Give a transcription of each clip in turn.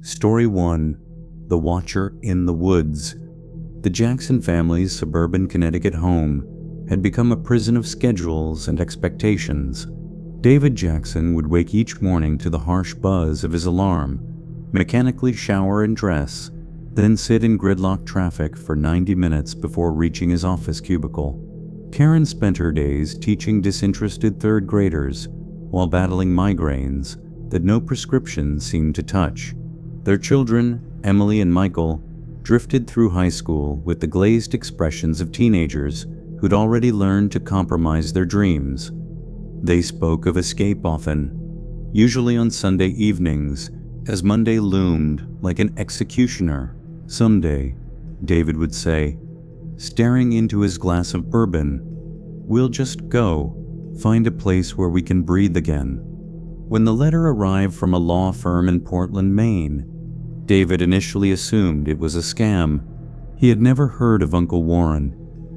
Story 1. The Watcher in the Woods. The Jackson family's suburban Connecticut home had become a prison of schedules and expectations. David Jackson would wake each morning to the harsh buzz of his alarm, mechanically shower and dress, then sit in gridlocked traffic for 90 minutes before reaching his office cubicle. Karen spent her days teaching disinterested third graders while battling migraines that no prescription seemed to touch. Their children, Emily and Michael, drifted through high school with the glazed expressions of teenagers who'd already learned to compromise their dreams. They spoke of escape often, usually on Sunday evenings, as Monday loomed like an executioner. "Someday," David would say, staring into his glass of bourbon, "we'll just go, find a place where we can breathe again." When the letter arrived from a law firm in Portland, Maine, David initially assumed it was a scam. He had never heard of Uncle Warren,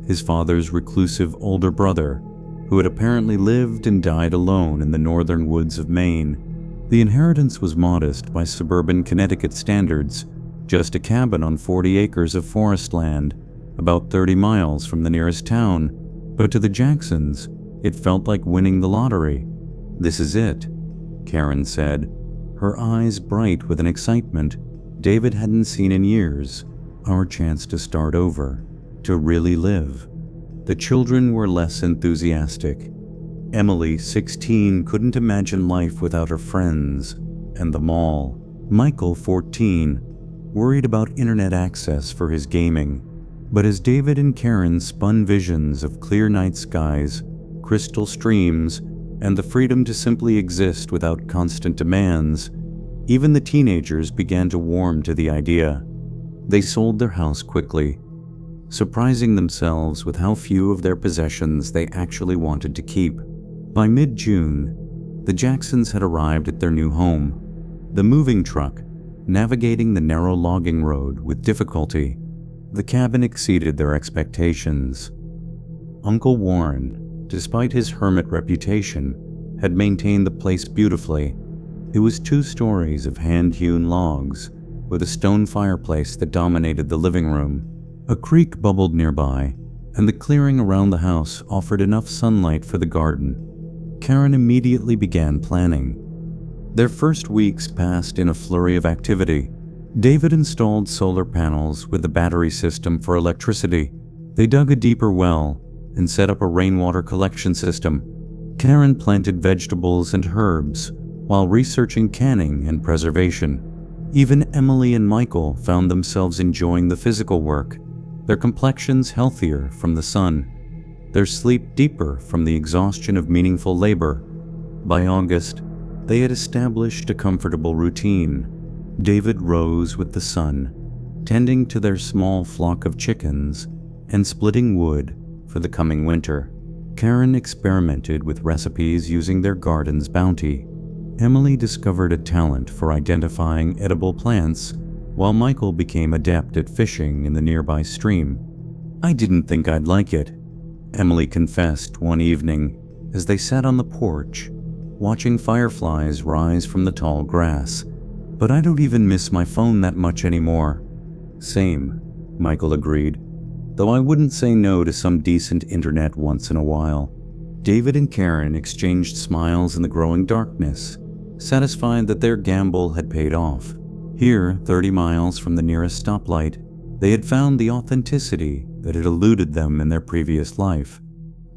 his father's reclusive older brother, who had apparently lived and died alone in the northern woods of Maine. The inheritance was modest by suburban Connecticut standards, just a cabin on 40 acres of forest land, about 30 miles from the nearest town, but to the Jacksons, it felt like winning the lottery. "This is it," Karen said, her eyes bright with an excitement David hadn't seen in years. "Our chance to start over, to really live." The children were less enthusiastic. Emily, 16, couldn't imagine life without her friends and the mall. Michael, 14, worried about internet access for his gaming. But as David and Karen spun visions of clear night skies, crystal streams, and the freedom to simply exist without constant demands, even the teenagers began to warm to the idea. They sold their house quickly, surprising themselves with how few of their possessions they actually wanted to keep. By mid-June, the Jacksons had arrived at their new home, the moving truck navigating the narrow logging road with difficulty. The cabin exceeded their expectations. Uncle Warren, despite his hermit reputation, had maintained the place beautifully. It was 2 stories of hand-hewn logs, with a stone fireplace that dominated the living room. A creek bubbled nearby, and the clearing around the house offered enough sunlight for the garden. Karen immediately began planning. Their first weeks passed in a flurry of activity. David installed solar panels with a battery system for electricity. They dug a deeper well and set up a rainwater collection system. Karen planted vegetables and herbs while researching canning and preservation. Even Emily and Michael found themselves enjoying the physical work, their complexions healthier from the sun, their sleep deeper from the exhaustion of meaningful labor. By August, they had established a comfortable routine. David rose with the sun, tending to their small flock of chickens and splitting wood for the coming winter. Karen experimented with recipes using their garden's bounty. Emily discovered a talent for identifying edible plants, while Michael became adept at fishing in the nearby stream. "I didn't think I'd like it," Emily confessed one evening as they sat on the porch, watching fireflies rise from the tall grass. "But I don't even miss my phone that much anymore." "Same," Michael agreed, "though I wouldn't say no to some decent internet once in a while." David and Karen exchanged smiles in the growing darkness, satisfied that their gamble had paid off. Here, 30 miles from the nearest stoplight, they had found the authenticity that had eluded them in their previous life.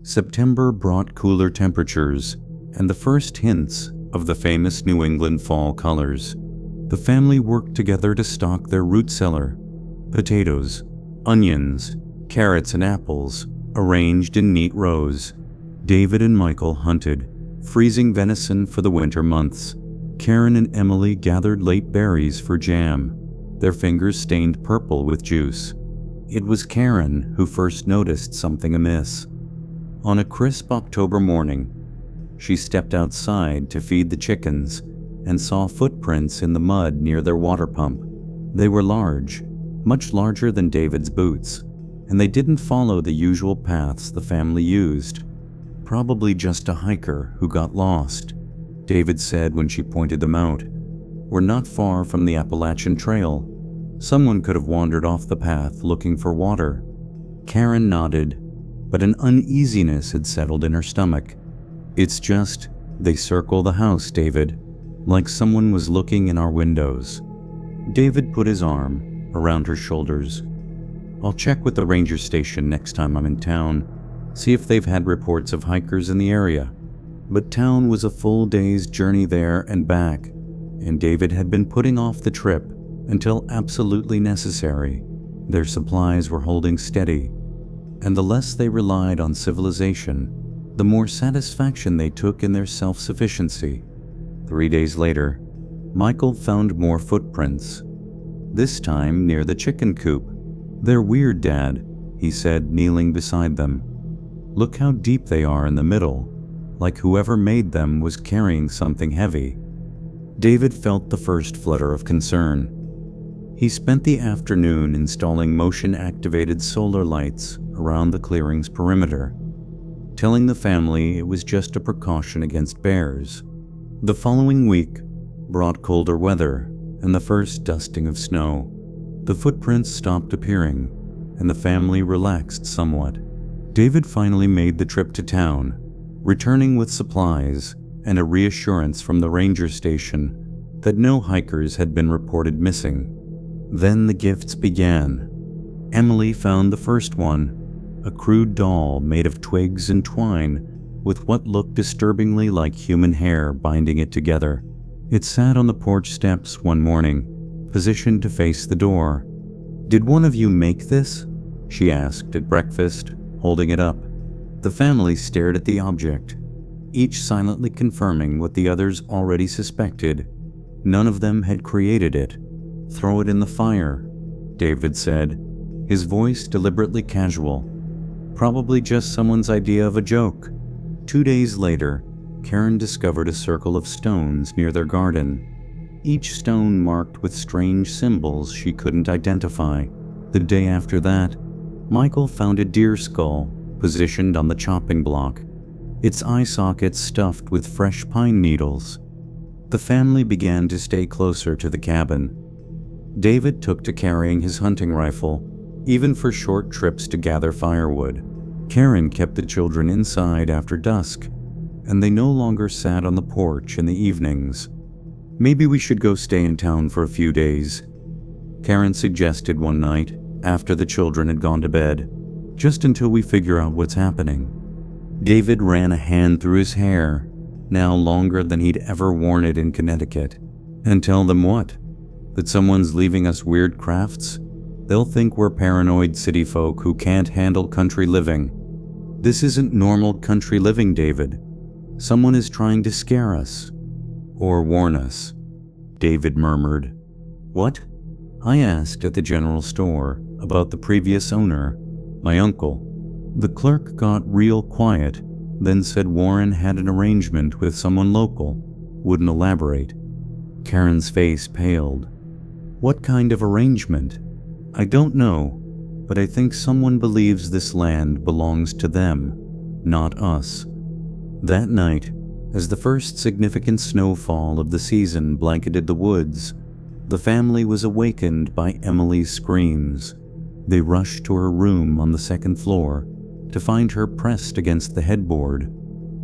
September brought cooler temperatures and the first hints of the famous New England fall colors. The family worked together to stock their root cellar: potatoes, onions, carrots, and apples, arranged in neat rows. David and Michael hunted, freezing venison for the winter months. Karen and Emily gathered late berries for jam, their fingers stained purple with juice. It was Karen who first noticed something amiss. On a crisp October morning, she stepped outside to feed the chickens and saw footprints in the mud near their water pump. They were large, much larger than David's boots, and they didn't follow the usual paths the family used. "Probably just a hiker who got lost," David said when she pointed them out. were not far from the Appalachian Trail. Someone could have wandered off the path looking for water. Karen nodded, but an uneasiness had settled in her stomach. It's just, they circle the house, David, like someone was looking in our windows. David put his arm around her shoulders. I'll check with the ranger station next time I'm in town, see if they've had reports of hikers in the area. But town was a full day's journey there and back, and David had been putting off the trip until absolutely necessary. Their supplies were holding steady, and the less they relied on civilization, the more satisfaction they took in their self-sufficiency. 3 days later, Michael found more footprints, this time near the chicken coop. They're weird, Dad, he said, kneeling beside them. Look how deep they are in the middle, like whoever made them was carrying something heavy. David felt the first flutter of concern. He spent the afternoon installing motion-activated solar lights around the clearing's perimeter, telling the family it was just a precaution against bears. The following week brought colder weather and the first dusting of snow. The footprints stopped appearing, and the family relaxed somewhat. David finally made the trip to town, returning with supplies and a reassurance from the ranger station that no hikers had been reported missing. Then the gifts began. Emily found the first one, a crude doll made of twigs and twine with what looked disturbingly like human hair binding it together. It sat on the porch steps one morning, positioned to face the door. "Did one of you make this?" she asked at breakfast, holding it up. The family stared at the object, each silently confirming what the others already suspected. None of them had created it. "Throw it in the fire," David said, his voice deliberately casual. Probably just someone's idea of a joke. 2 days later, Karen discovered a circle of stones near their garden, each stone marked with strange symbols she couldn't identify. The day after that, Michael found a deer skull positioned on the chopping block, its eye sockets stuffed with fresh pine needles. The family began to stay closer to the cabin. David took to carrying his hunting rifle, even for short trips to gather firewood. Karen kept the children inside after dusk, and they no longer sat on the porch in the evenings. "Maybe we should go stay in town for a few days," Karen suggested one night after the children had gone to bed, "just until we figure out what's happening." David ran a hand through his hair, now longer than he'd ever worn it in Connecticut. "And tell them what? That someone's leaving us weird crafts? They'll think we're paranoid city folk who can't handle country living." "This isn't normal country living, David. Someone is trying to scare us. Or warn us," David murmured. "What?" "I asked at the general store about the previous owner, my uncle. The clerk got real quiet, then said Warren had an arrangement with someone local, wouldn't elaborate." Karen's face paled. "What kind of arrangement?" "I don't know, but I think someone believes this land belongs to them, not us." That night, as the first significant snowfall of the season blanketed the woods, the family was awakened by Emily's screams. They rushed to her room on the second floor to find her pressed against the headboard,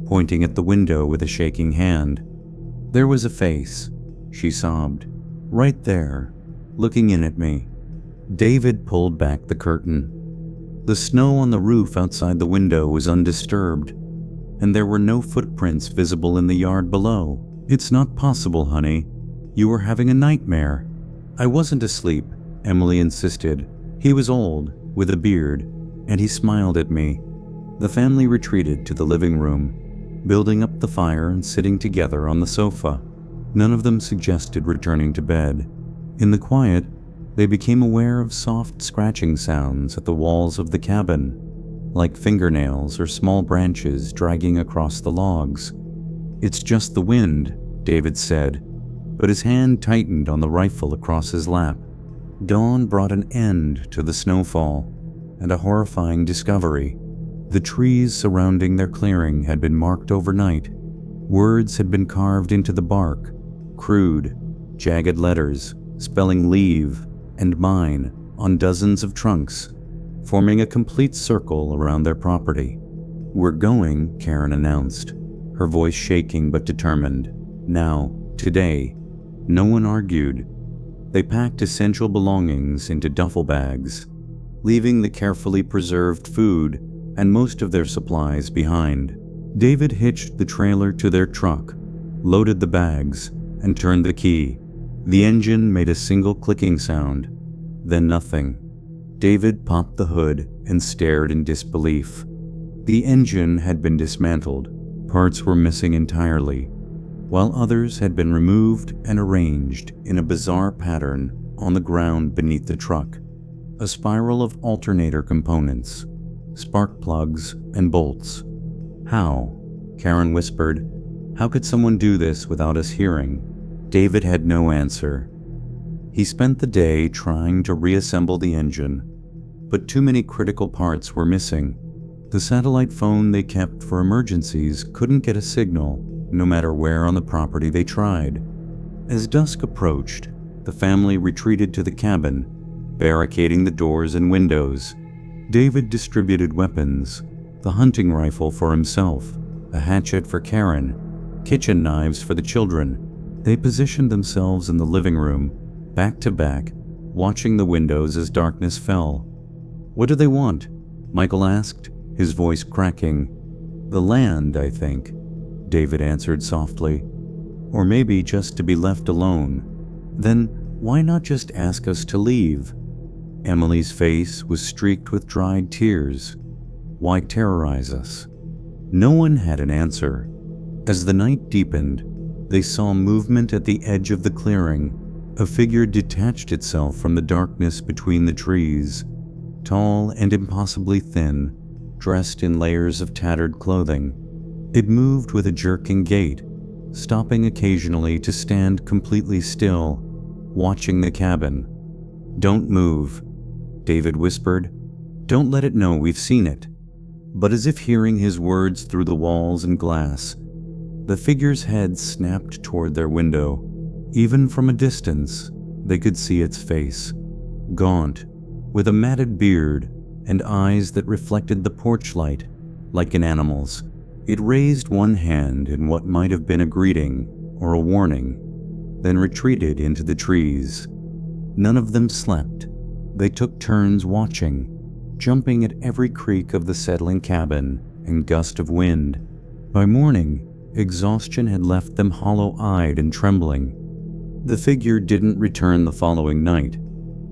pointing at the window with a shaking hand. "There was a face," she sobbed, "right there, looking in at me." David pulled back the curtain. The snow on the roof outside the window was undisturbed, and there were no footprints visible in the yard below. "It's not possible, honey. You were having a nightmare." "I wasn't asleep," Emily insisted. "He was old, with a beard, and he smiled at me." The family retreated to the living room, building up the fire and sitting together on the sofa. None of them suggested returning to bed. In the quiet, they became aware of soft scratching sounds at the walls of the cabin, like fingernails or small branches dragging across the logs. "It's just the wind," David said, but his hand tightened on the rifle across his lap. Dawn brought an end to the snowfall, and a horrifying discovery. The trees surrounding their clearing had been marked overnight. Words had been carved into the bark, crude, jagged letters spelling leave and mine on dozens of trunks, forming a complete circle around their property. "We're going," Karen announced, her voice shaking but determined. "Now, today." No one argued. They packed essential belongings into duffel bags, leaving the carefully preserved food and most of their supplies behind. David hitched the trailer to their truck, loaded the bags, and turned the key. The engine made a single clicking sound, then nothing. David popped the hood and stared in disbelief. The engine had been dismantled. Parts were missing entirely, while others had been removed and arranged in a bizarre pattern on the ground beneath the truck. A spiral of alternator components, spark plugs, and bolts. "How?" Karen whispered. "How could someone do this without us hearing?" David had no answer. He spent the day trying to reassemble the engine, but too many critical parts were missing. The satellite phone they kept for emergencies couldn't get a signal, no matter where on the property they tried. As dusk approached, the family retreated to the cabin, barricading the doors and windows. David distributed weapons, the hunting rifle for himself, a hatchet for Karen, kitchen knives for the children. They positioned themselves in the living room, back to back, watching the windows as darkness fell. "What do they want?" Michael asked, his voice cracking. "The land, I think," David answered softly. "Or maybe just to be left alone." "Then why not just ask us to leave?" Emily's face was streaked with dried tears. "Why terrorize us?" No one had an answer. As the night deepened, they saw movement at the edge of the clearing. A figure detached itself from the darkness between the trees, tall and impossibly thin, dressed in layers of tattered clothing. It moved with a jerking gait, stopping occasionally to stand completely still, watching the cabin. "Don't move," David whispered. "Don't let it know we've seen it." But as if hearing his words through the walls and glass, the figure's head snapped toward their window. Even from a distance, they could see its face, gaunt, with a matted beard and eyes that reflected the porch light like an animal's. It raised one hand in what might have been a greeting or a warning, then retreated into the trees. None of them slept. They took turns watching, jumping at every creak of the settling cabin and gust of wind. By morning, exhaustion had left them hollow-eyed and trembling. The figure didn't return the following night,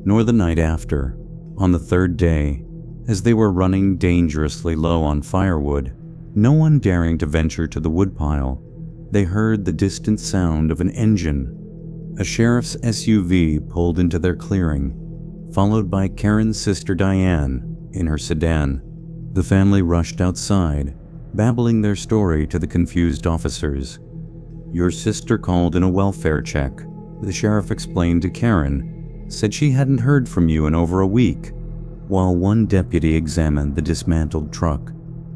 nor the night after. On the third day, as they were running dangerously low on firewood, no one daring to venture to the woodpile, they heard the distant sound of an engine. A sheriff's SUV pulled into their clearing, followed by Karen's sister Diane in her sedan. The family rushed outside, babbling their story to the confused officers. "Your sister called in a welfare check," the sheriff explained to Karen. "Said she hadn't heard from you in over a week." While one deputy examined the dismantled truck,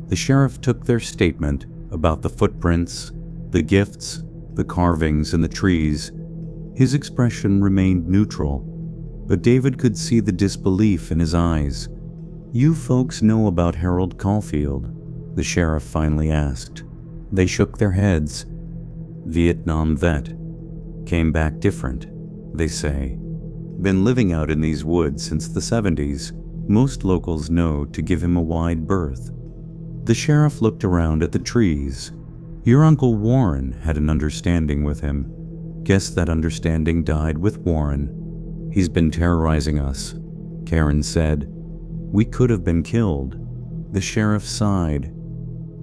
the sheriff took their statement about the footprints, the gifts, the carvings, and the trees. His expression remained neutral, but David could see the disbelief in his eyes. "You folks know about Harold Caulfield?" the sheriff finally asked. They shook their heads. "Vietnam vet. Came back different, they say. Been living out in these woods since the 70s. Most locals know to give him a wide berth." The sheriff looked around at the trees. "Your Uncle Warren had an understanding with him. Guess that understanding died with Warren. He's been terrorizing us," Karen said. "We could have been killed." The sheriff sighed.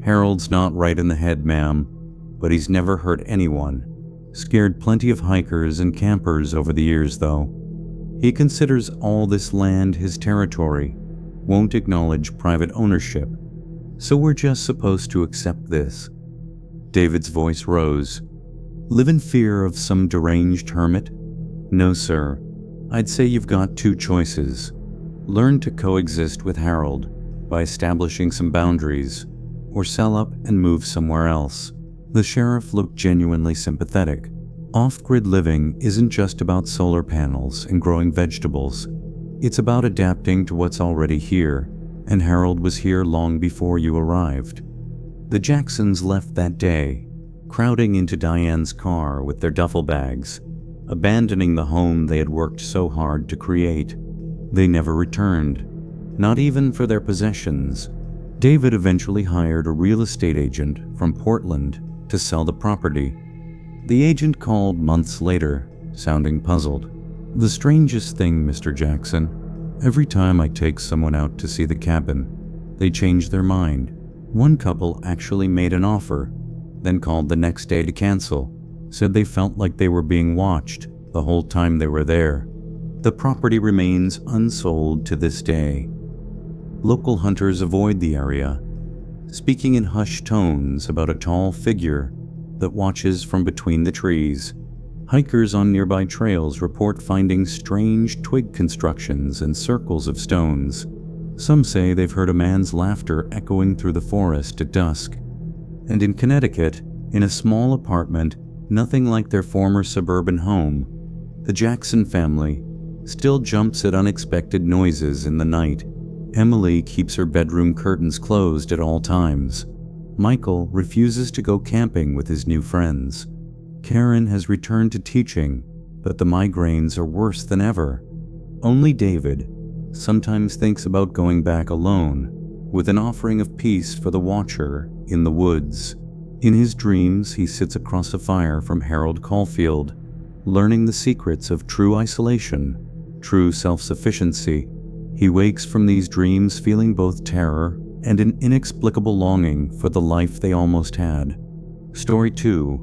"Harold's not right in the head, ma'am, but he's never hurt anyone. Scared plenty of hikers and campers over the years, though. He considers all this land his territory, won't acknowledge private ownership. So we're just supposed to accept this." David's voice rose. "Live in fear of some deranged hermit? No, sir. I'd say you've got two choices. Learn to coexist with Harold by establishing some boundaries, or sell up and move somewhere else." The sheriff looked genuinely sympathetic. Off-grid living isn't just about solar panels and growing vegetables. It's about adapting to what's already here, and Harold was here long before you arrived. The Jacksons left that day, crowding into Diane's car with their duffel bags, abandoning the home they had worked so hard to create. They never returned, not even for their possessions. David eventually hired a real estate agent from Portland to sell the property. The agent called months later, sounding puzzled. "The strangest thing, Mr. Jackson. Every time I take someone out to see the cabin, they change their mind. One couple actually made an offer, then called the next day to cancel, said they felt like they were being watched the whole time they were there. The property remains unsold to this day." Local hunters avoid the area, speaking in hushed tones about a tall figure that watches from between the trees. Hikers on nearby trails report finding strange twig constructions and circles of stones. Some say they've heard a man's laughter echoing through the forest at dusk. And in Connecticut, in a small apartment, nothing like their former suburban home, the Jackson family still jumps at unexpected noises in the night. Emily keeps her bedroom curtains closed at all times. Michael refuses to go camping with his new friends. Karen has returned to teaching, but the migraines are worse than ever. Only David sometimes thinks about going back alone, with an offering of peace for the watcher in the woods. In his dreams, he sits across a fire from Harold Caulfield, learning the secrets of true isolation, true self-sufficiency. He wakes from these dreams feeling both terror and an inexplicable longing for the life they almost had. Story 2.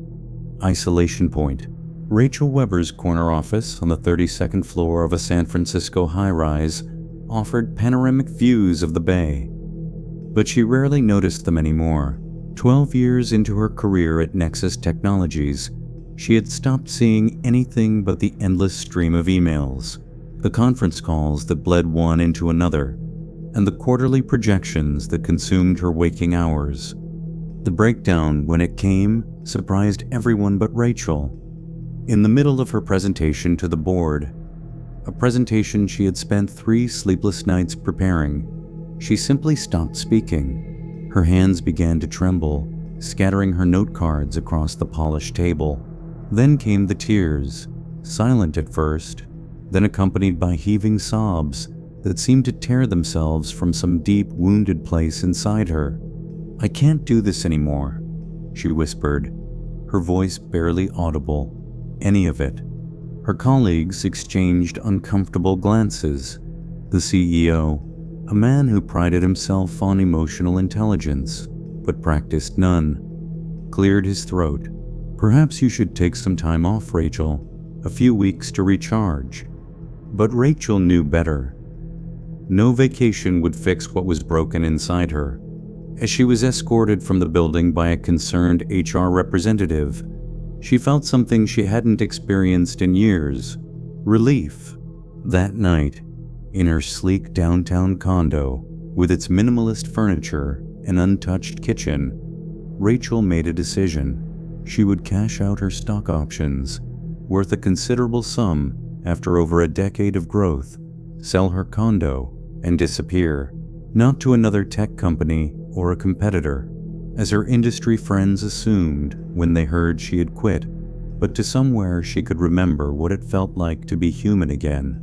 Isolation Point. Rachel Weber's corner office on the 32nd floor of a San Francisco high-rise offered panoramic views of the bay, but she rarely noticed them anymore. 12 years into her career at Nexus Technologies, she had stopped seeing anything but the endless stream of emails, the conference calls that bled one into another, and the quarterly projections that consumed her waking hours. The breakdown, when it came, surprised everyone but Rachel. In the middle of her presentation to the board, a presentation she had spent 3 sleepless nights preparing, she simply stopped speaking. Her hands began to tremble, scattering her note cards across the polished table. Then came the tears, silent at first, then accompanied by heaving sobs that seemed to tear themselves from some deep, wounded place inside her. "I can't do this anymore," she whispered, her voice barely audible, any of it. Her colleagues exchanged uncomfortable glances. The CEO, a man who prided himself on emotional intelligence, but practiced none, cleared his throat. "Perhaps you should take some time off, Rachel, a few weeks to recharge." But Rachel knew better. No vacation would fix what was broken inside her. As she was escorted from the building by a concerned HR representative, she felt something she hadn't experienced in years: relief. That night, in her sleek downtown condo, with its minimalist furniture and untouched kitchen, Rachel made a decision. She would cash out her stock options, worth a considerable sum after over a decade of growth, sell her condo, and disappear. Not to another tech company or a competitor, as her industry friends assumed when they heard she had quit, but to somewhere she could remember what it felt like to be human again.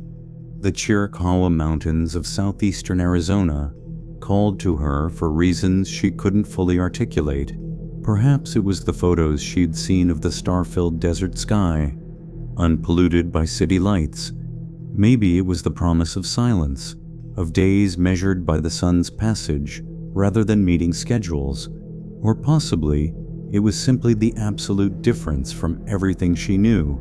The Chiricahua Mountains of southeastern Arizona called to her for reasons she couldn't fully articulate. Perhaps it was the photos she'd seen of the star-filled desert sky, unpolluted by city lights. Maybe it was the promise of silence, of days measured by the sun's passage rather than meeting schedules. Or possibly it was simply the absolute difference from everything she knew: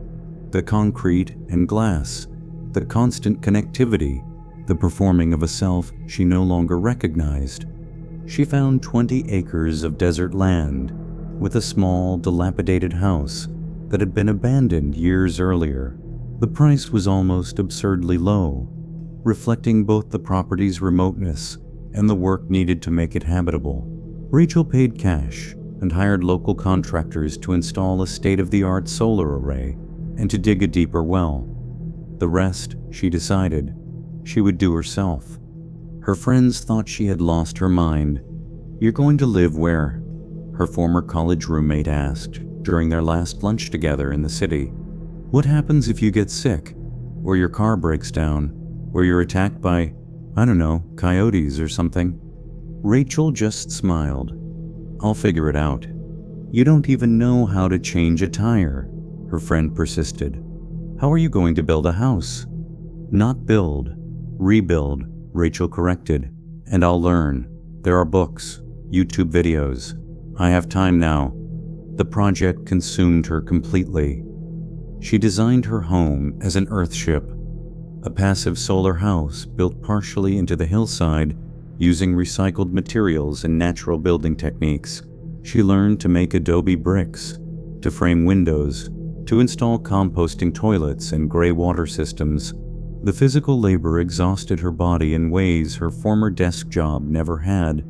the concrete and glass, the constant connectivity, the performing of a self she no longer recognized. She found 20 acres of desert land with a small, dilapidated house that had been abandoned years earlier. The price was almost absurdly low, reflecting both the property's remoteness and the work needed to make it habitable. Rachel paid cash, and hired local contractors to install a state-of-the-art solar array and to dig a deeper well. The rest, she decided, she would do herself. Her friends thought she had lost her mind. "You're going to live where?" her former college roommate asked during their last lunch together in the city. "What happens if you get sick? Or your car breaks down? Or you're attacked by, I don't know, coyotes or something?" Rachel just smiled. "I'll figure it out." "You don't even know how to change a tire," her friend persisted. "How are you going to build a house?" "Not build, rebuild," Rachel corrected. "And I'll learn. There are books, YouTube videos. I have time now." The project consumed her completely. She designed her home as an earthship, a passive solar house built partially into the hillside using recycled materials and natural building techniques. She learned to make adobe bricks, to frame windows, to install composting toilets and gray water systems. The physical labor exhausted her body in ways her former desk job never had,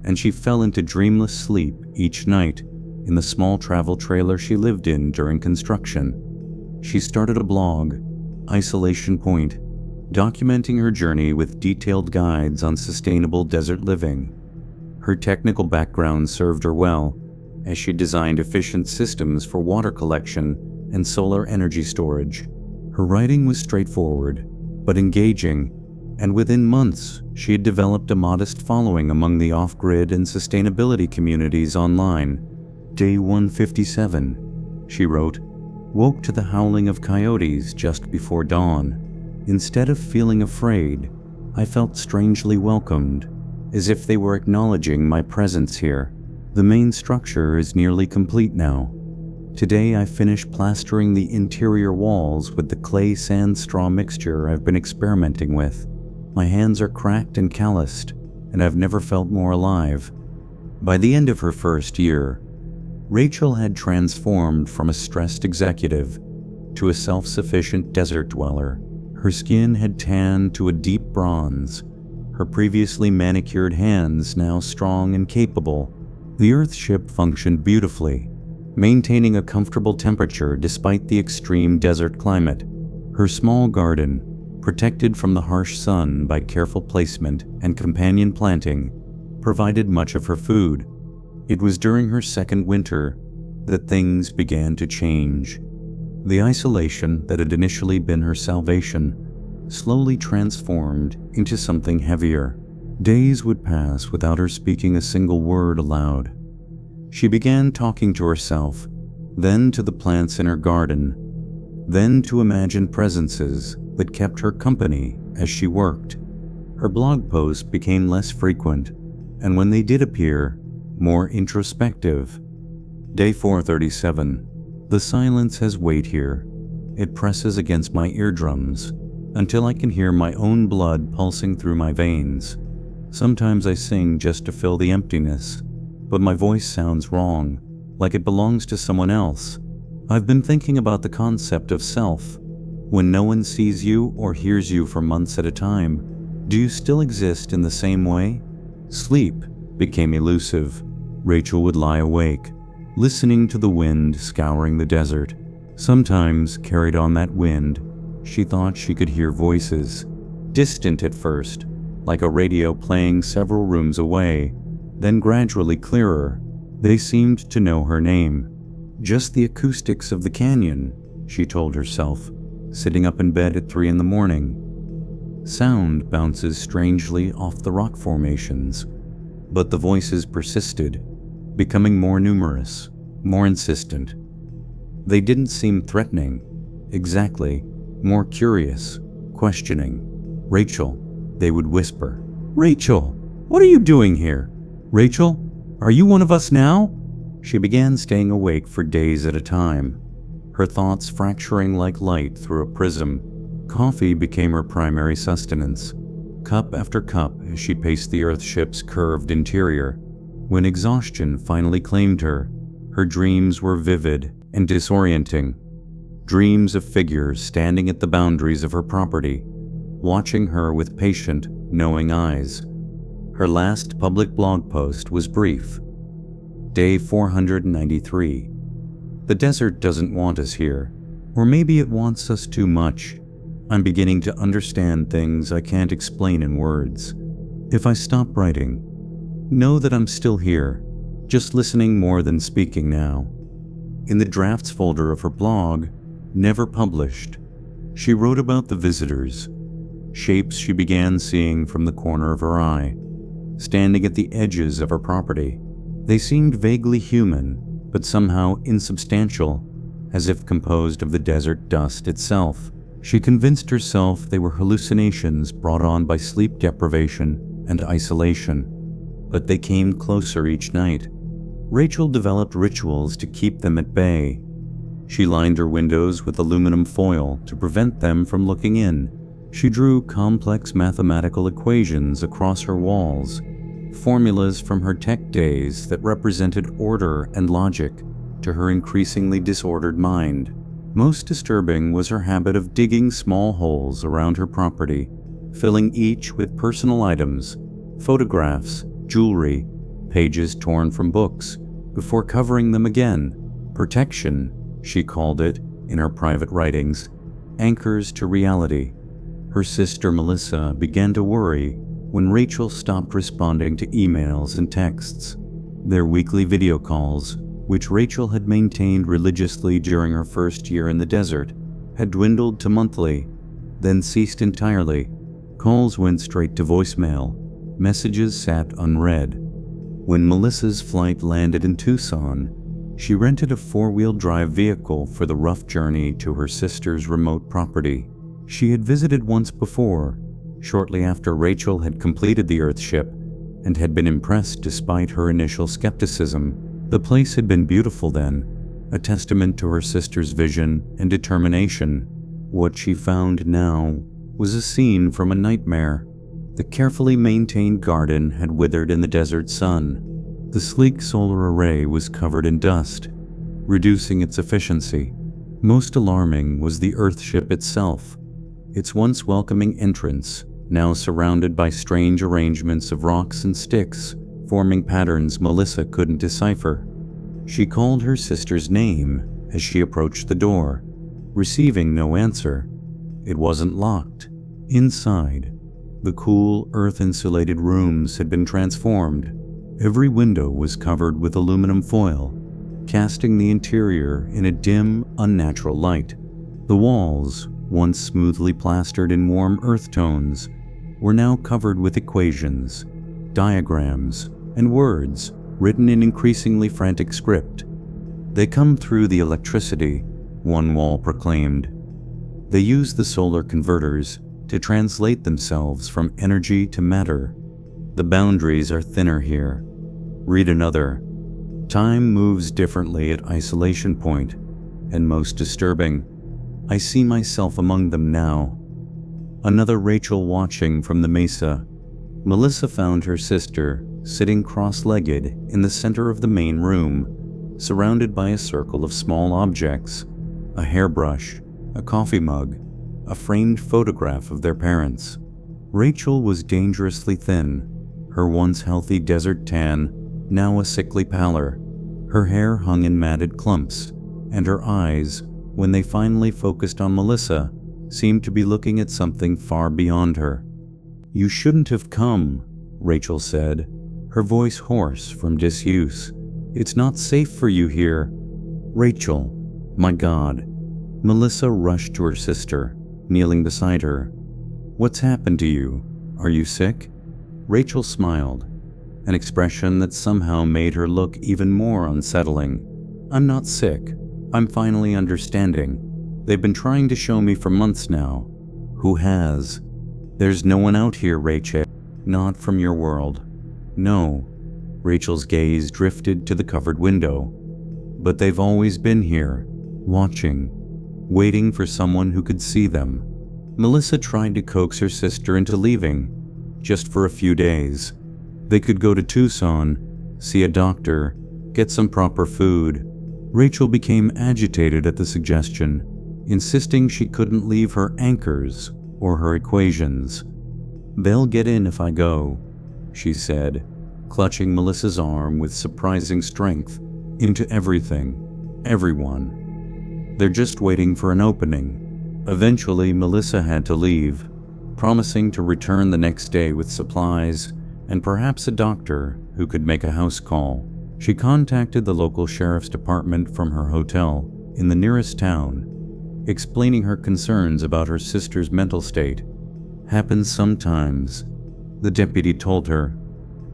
and she fell into dreamless sleep each night in the small travel trailer she lived in during construction. She started a blog, Isolation Point, documenting her journey with detailed guides on sustainable desert living. Her technical background served her well, as she designed efficient systems for water collection and solar energy storage. Her writing was straightforward, but engaging, and within months, she had developed a modest following among the off-grid and sustainability communities online. "Day 157, she wrote, "woke to the howling of coyotes just before dawn. Instead of feeling afraid, I felt strangely welcomed, as if they were acknowledging my presence here. The main structure is nearly complete now. Today I finished plastering the interior walls with the clay sand straw mixture I've been experimenting with. My hands are cracked and calloused, and I've never felt more alive." By the end of her first year, Rachel had transformed from a stressed executive to a self-sufficient desert dweller. Her skin had tanned to a deep bronze, her previously manicured hands now strong and capable. The Earthship functioned beautifully, maintaining a comfortable temperature despite the extreme desert climate. Her small garden, protected from the harsh sun by careful placement and companion planting, provided much of her food. It was during her second winter that things began to change. The isolation that had initially been her salvation slowly transformed into something heavier. Days would pass without her speaking a single word aloud. She began talking to herself, then to the plants in her garden, then to imagined presences that kept her company as she worked. Her blog posts became less frequent, and when they did appear, more introspective. Day 437. The silence has weight here. It presses against my eardrums until I can hear my own blood pulsing through my veins. Sometimes I sing just to fill the emptiness, but my voice sounds wrong, like it belongs to someone else. I've been thinking about the concept of self. When no one sees you or hears you for months at a time, do you still exist in the same way? Sleep became elusive. Rachel would lie awake, listening to the wind scouring the desert. Sometimes, carried on that wind, she thought she could hear voices, distant at first, like a radio playing several rooms away, then gradually clearer. They seemed to know her name. Just the acoustics of the canyon, she told herself, sitting up in bed at 3 in the morning. Sound bounces strangely off the rock formations, but the voices persisted, becoming more numerous, more insistent. They didn't seem threatening, exactly, more curious, questioning. "Rachel," they would whisper. "Rachel, what are you doing here? Rachel, are you one of us now?" She began staying awake for days at a time, her thoughts fracturing like light through a prism. Coffee became her primary sustenance, cup after cup as she paced the Earthship's curved interior. When exhaustion finally claimed her dreams were vivid and disorienting. Dreams of figures standing at the boundaries of her property, watching her with patient, knowing eyes. Her last public blog post was brief. Day 493. The desert doesn't want us here, or maybe it wants us too much. I'm beginning to understand things I can't explain in words. If I stop writing, know that I'm still here, just listening more than speaking now. In the drafts folder of her blog, never published, she wrote about the visitors, shapes she began seeing from the corner of her eye, standing at the edges of her property. They seemed vaguely human, but somehow insubstantial, as if composed of the desert dust itself. She convinced herself they were hallucinations brought on by sleep deprivation and isolation, but they came closer each night. Rachel developed rituals to keep them at bay. She lined her windows with aluminum foil to prevent them from looking in. She drew complex mathematical equations across her walls, formulas from her tech days that represented order and logic to her increasingly disordered mind. Most disturbing was her habit of digging small holes around her property, filling each with personal items, photographs, jewelry, pages torn from books, before covering them again. Protection, she called it in her private writings, anchors to reality. Her sister Melissa began to worry when Rachel stopped responding to emails and texts. Their weekly video calls, which Rachel had maintained religiously during her first year in the desert, had dwindled to monthly, then ceased entirely. Calls went straight to voicemail. Messages sat unread. When Melissa's flight landed in Tucson, she rented a four-wheel drive vehicle for the rough journey to her sister's remote property. She had visited once before, shortly after Rachel had completed the Earthship, and had been impressed despite her initial skepticism. The place had been beautiful then, a testament to her sister's vision and determination. What she found now was a scene from a nightmare. The carefully maintained garden had withered in the desert sun. The sleek solar array was covered in dust, reducing its efficiency. Most alarming was the Earthship itself, its once welcoming entrance, now surrounded by strange arrangements of rocks and sticks, forming patterns Melissa couldn't decipher. She called her sister's name as she approached the door, receiving no answer. It wasn't locked. Inside, the cool, earth-insulated rooms had been transformed. Every window was covered with aluminum foil, casting the interior in a dim, unnatural light. The walls, once smoothly plastered in warm earth tones, were now covered with equations, diagrams, and words written in increasingly frantic script. "They come through the electricity," one wall proclaimed. "They use the solar converters to translate themselves from energy to matter. The boundaries are thinner here." Read another. "Time moves differently at isolation point, and most disturbing, I see myself among them now." Another Rachel watching from the mesa. Melissa found her sister sitting cross-legged in the center of the main room, surrounded by a circle of small objects, a hairbrush, a coffee mug, a framed photograph of their parents. Rachel was dangerously thin, her once healthy desert tan now a sickly pallor. Her hair hung in matted clumps, and her eyes, when they finally focused on Melissa, seemed to be looking at something far beyond her. "You shouldn't have come," Rachel said, her voice hoarse from disuse. "It's not safe for you here." "Rachel, my God." Melissa rushed to her sister, kneeling beside her. "What's happened to you? Are you sick?" Rachel smiled, an expression that somehow made her look even more unsettling. "I'm not sick. I'm finally understanding. They've been trying to show me for months now." "Who has?" "There's no one out here, Rachel. Not from your world." "No." Rachel's gaze drifted to the covered window. "But they've always been here, watching, waiting for someone who could see them." Melissa tried to coax her sister into leaving, just for a few days. They could go to Tucson, see a doctor, get some proper food. Rachel became agitated at the suggestion, insisting she couldn't leave her anchors or her equations. "They'll get in if I go," she said, clutching Melissa's arm with surprising strength, into everything, everyone. They're just waiting for an opening. Eventually, Melissa had to leave, promising to return the next day with supplies and perhaps a doctor who could make a house call. She contacted the local sheriff's department from her hotel in the nearest town, explaining her concerns about her sister's mental state. "Happens sometimes," the deputy told her.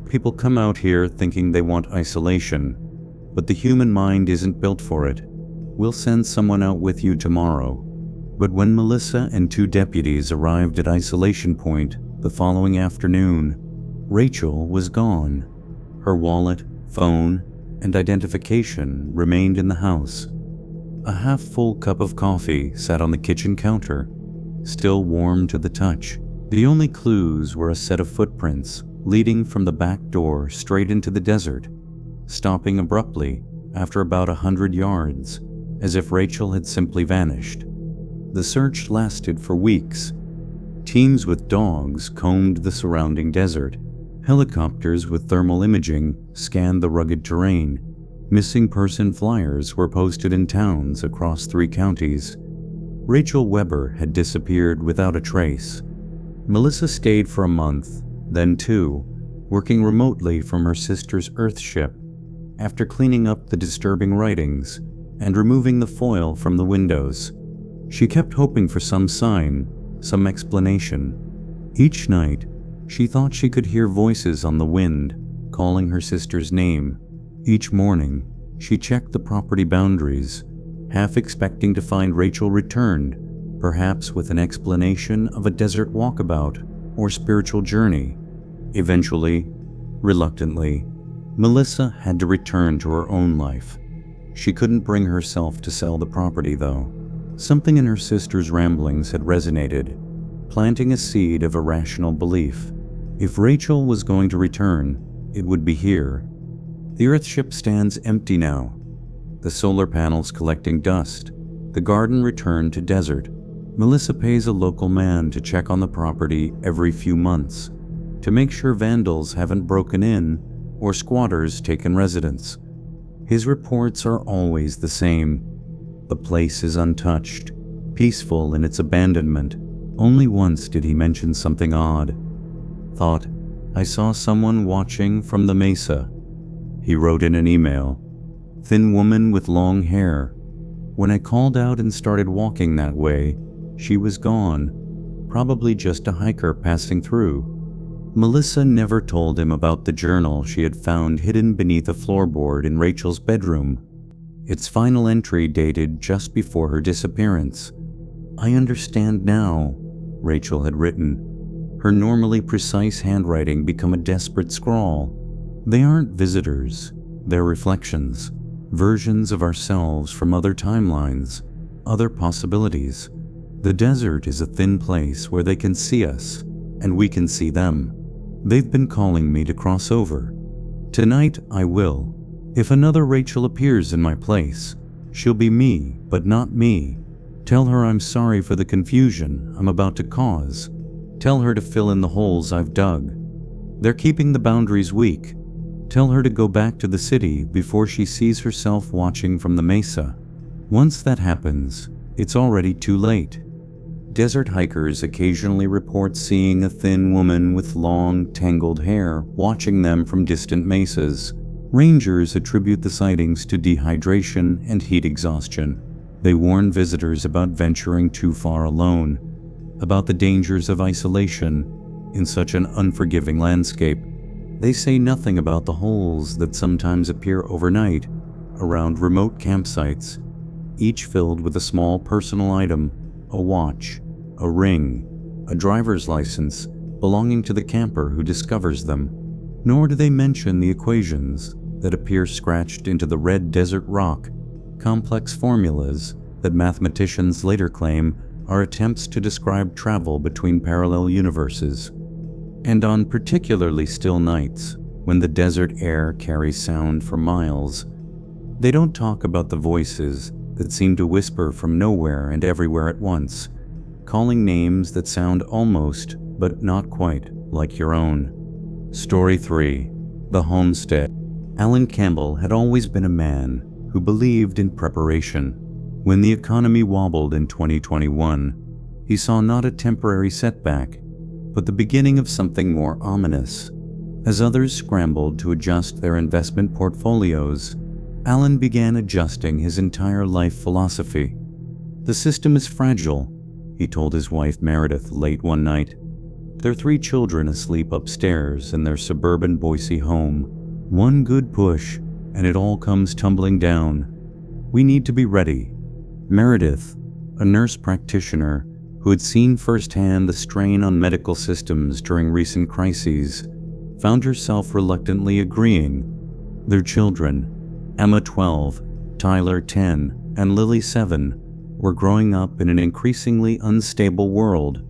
"People come out here thinking they want isolation, but the human mind isn't built for it. We'll send someone out with you tomorrow." But when Melissa and 2 deputies arrived at Isolation Point the following afternoon, Rachel was gone. Her wallet, phone, and identification remained in the house. A half-full cup of coffee sat on the kitchen counter, still warm to the touch. The only clues were a set of footprints leading from the back door straight into the desert, stopping abruptly after about 100 yards, as if Rachel had simply vanished. The search lasted for weeks. Teams with dogs combed the surrounding desert. Helicopters with thermal imaging scanned the rugged terrain. Missing person flyers were posted in towns across 3 counties. Rachel Weber had disappeared without a trace. Melissa stayed for a month, then 2, working remotely from her sister's Earthship. After cleaning up the disturbing writings and removing the foil from the windows, she kept hoping for some sign, some explanation. Each night, she thought she could hear voices on the wind, calling her sister's name. Each morning, she checked the property boundaries, half expecting to find Rachel returned, perhaps with an explanation of a desert walkabout or spiritual journey. Eventually, reluctantly, Melissa had to return to her own life. She couldn't bring herself to sell the property, though. Something in her sister's ramblings had resonated, planting a seed of irrational belief. If Rachel was going to return, it would be here. The Earthship stands empty now, the solar panels collecting dust, the garden returned to desert. Melissa pays a local man to check on the property every few months, to make sure vandals haven't broken in or squatters taken residence. His reports are always the same. The place is untouched, peaceful in its abandonment. Only once did he mention something odd. "Thought I saw someone watching from the mesa," he wrote in an email. "Thin woman with long hair. When I called out and started walking that way, she was gone. Probably just a hiker passing through." Melissa never told him about the journal she had found hidden beneath a floorboard in Rachel's bedroom. Its final entry dated just before her disappearance. "I understand now," Rachel had written, her normally precise handwriting become a desperate scrawl. "They aren't visitors, they're reflections, versions of ourselves from other timelines, other possibilities. The desert is a thin place where they can see us, and we can see them. They've been calling me to cross over. Tonight I will. If another Rachel appears in my place, she'll be me, but not me. Tell her I'm sorry for the confusion I'm about to cause. Tell her to fill in the holes I've dug. They're keeping the boundaries weak. Tell her to go back to the city before she sees herself watching from the mesa. Once that happens, it's already too late." Desert hikers occasionally report seeing a thin woman with long, tangled hair watching them from distant mesas. Rangers attribute the sightings to dehydration and heat exhaustion. They warn visitors about venturing too far alone, about the dangers of isolation in such an unforgiving landscape. They say nothing about the holes that sometimes appear overnight around remote campsites, each filled with a small personal item, a watch, a ring, a driver's license belonging to the camper who discovers them. Nor do they mention the equations that appear scratched into the red desert rock, complex formulas that mathematicians later claim are attempts to describe travel between parallel universes. And on particularly still nights, when the desert air carries sound for miles, they don't talk about the voices that seem to whisper from nowhere and everywhere at once, calling names that sound almost, but not quite, like your own. Story 3. The homestead. Alan Campbell had always been a man who believed in preparation. When the economy wobbled in 2021, he saw not a temporary setback, but the beginning of something more ominous. As others scrambled to adjust their investment portfolios, Alan began adjusting his entire life philosophy. "The system is fragile," he told his wife Meredith late one night. Their 3 children asleep upstairs in their suburban Boise home. "One good push, and it all comes tumbling down. We need to be ready." Meredith, a nurse practitioner who had seen firsthand the strain on medical systems during recent crises, found herself reluctantly agreeing. Their children, Emma 12, Tyler 10, and Lily 7, were growing up in an increasingly unstable world.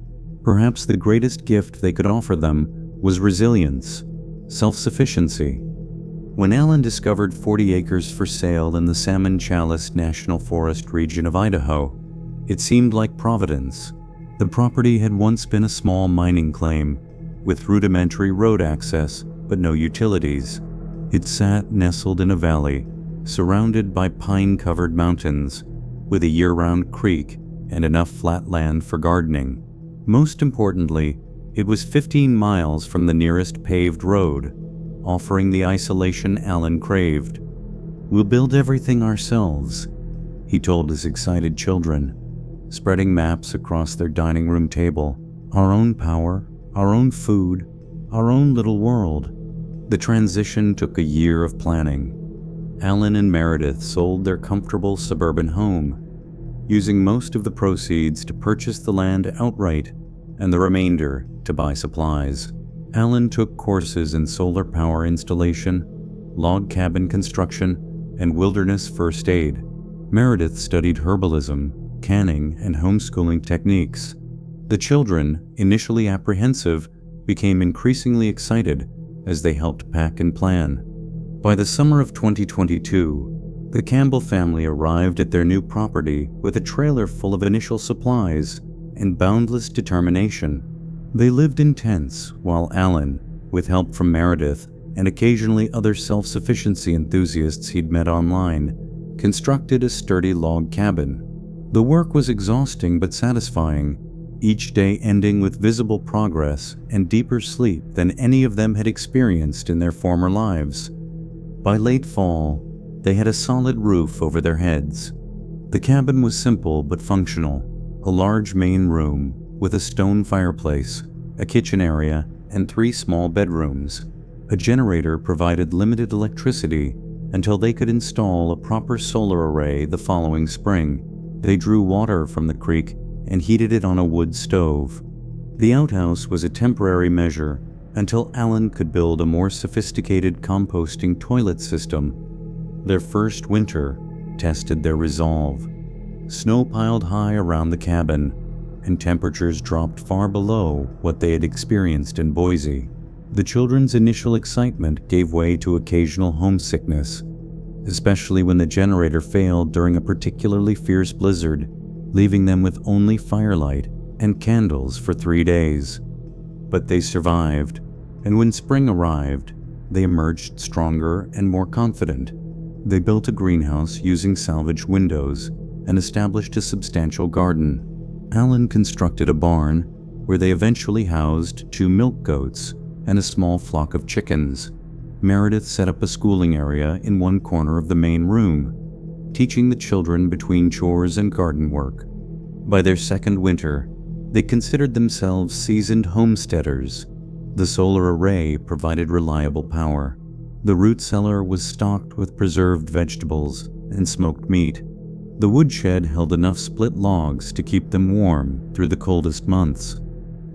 Perhaps the greatest gift they could offer them was resilience, self-sufficiency. When Alan discovered 40 acres for sale in the Salmon-Challis National Forest region of Idaho, it seemed like providence. The property had once been a small mining claim, with rudimentary road access but no utilities. It sat nestled in a valley, surrounded by pine-covered mountains, with a year-round creek and enough flat land for gardening. Most importantly, it was 15 miles from the nearest paved road, offering the isolation Alan craved. "We'll build everything ourselves," he told his excited children, spreading maps across their dining room table. "Our own power, our own food, our own little world." The transition took a year of planning. Alan and Meredith sold their comfortable suburban home, using most of the proceeds to purchase the land outright and the remainder to buy supplies. Alan took courses in solar power installation, log cabin construction, and wilderness first aid. Meredith studied herbalism, canning, and homeschooling techniques. The children, initially apprehensive, became increasingly excited as they helped pack and plan. By the summer of 2022, the Campbell family arrived at their new property with a trailer full of initial supplies and boundless determination. They lived in tents while Alan, with help from Meredith and occasionally other self-sufficiency enthusiasts he'd met online, constructed a sturdy log cabin. The work was exhausting but satisfying, each day ending with visible progress and deeper sleep than any of them had experienced in their former lives. By late fall, they had a solid roof over their heads. The cabin was simple but functional: a large main room with a stone fireplace, a kitchen area, and 3 small bedrooms. A generator provided limited electricity until they could install a proper solar array the following spring. They drew water from the creek and heated it on a wood stove. The outhouse was a temporary measure until Alan could build a more sophisticated composting toilet system. Their first winter tested their resolve. Snow piled high around the cabin, and temperatures dropped far below what they had experienced in Boise. The children's initial excitement gave way to occasional homesickness, especially when the generator failed during a particularly fierce blizzard, leaving them with only firelight and candles for 3 days. But they survived, and when spring arrived, they emerged stronger and more confident. They built a greenhouse using salvaged windows and established a substantial garden. Alan constructed a barn where they eventually housed 2 milk goats and a small flock of chickens. Meredith set up a schooling area in one corner of the main room, teaching the children between chores and garden work. By their second winter, they considered themselves seasoned homesteaders. The solar array provided reliable power. The root cellar was stocked with preserved vegetables and smoked meat. The woodshed held enough split logs to keep them warm through the coldest months.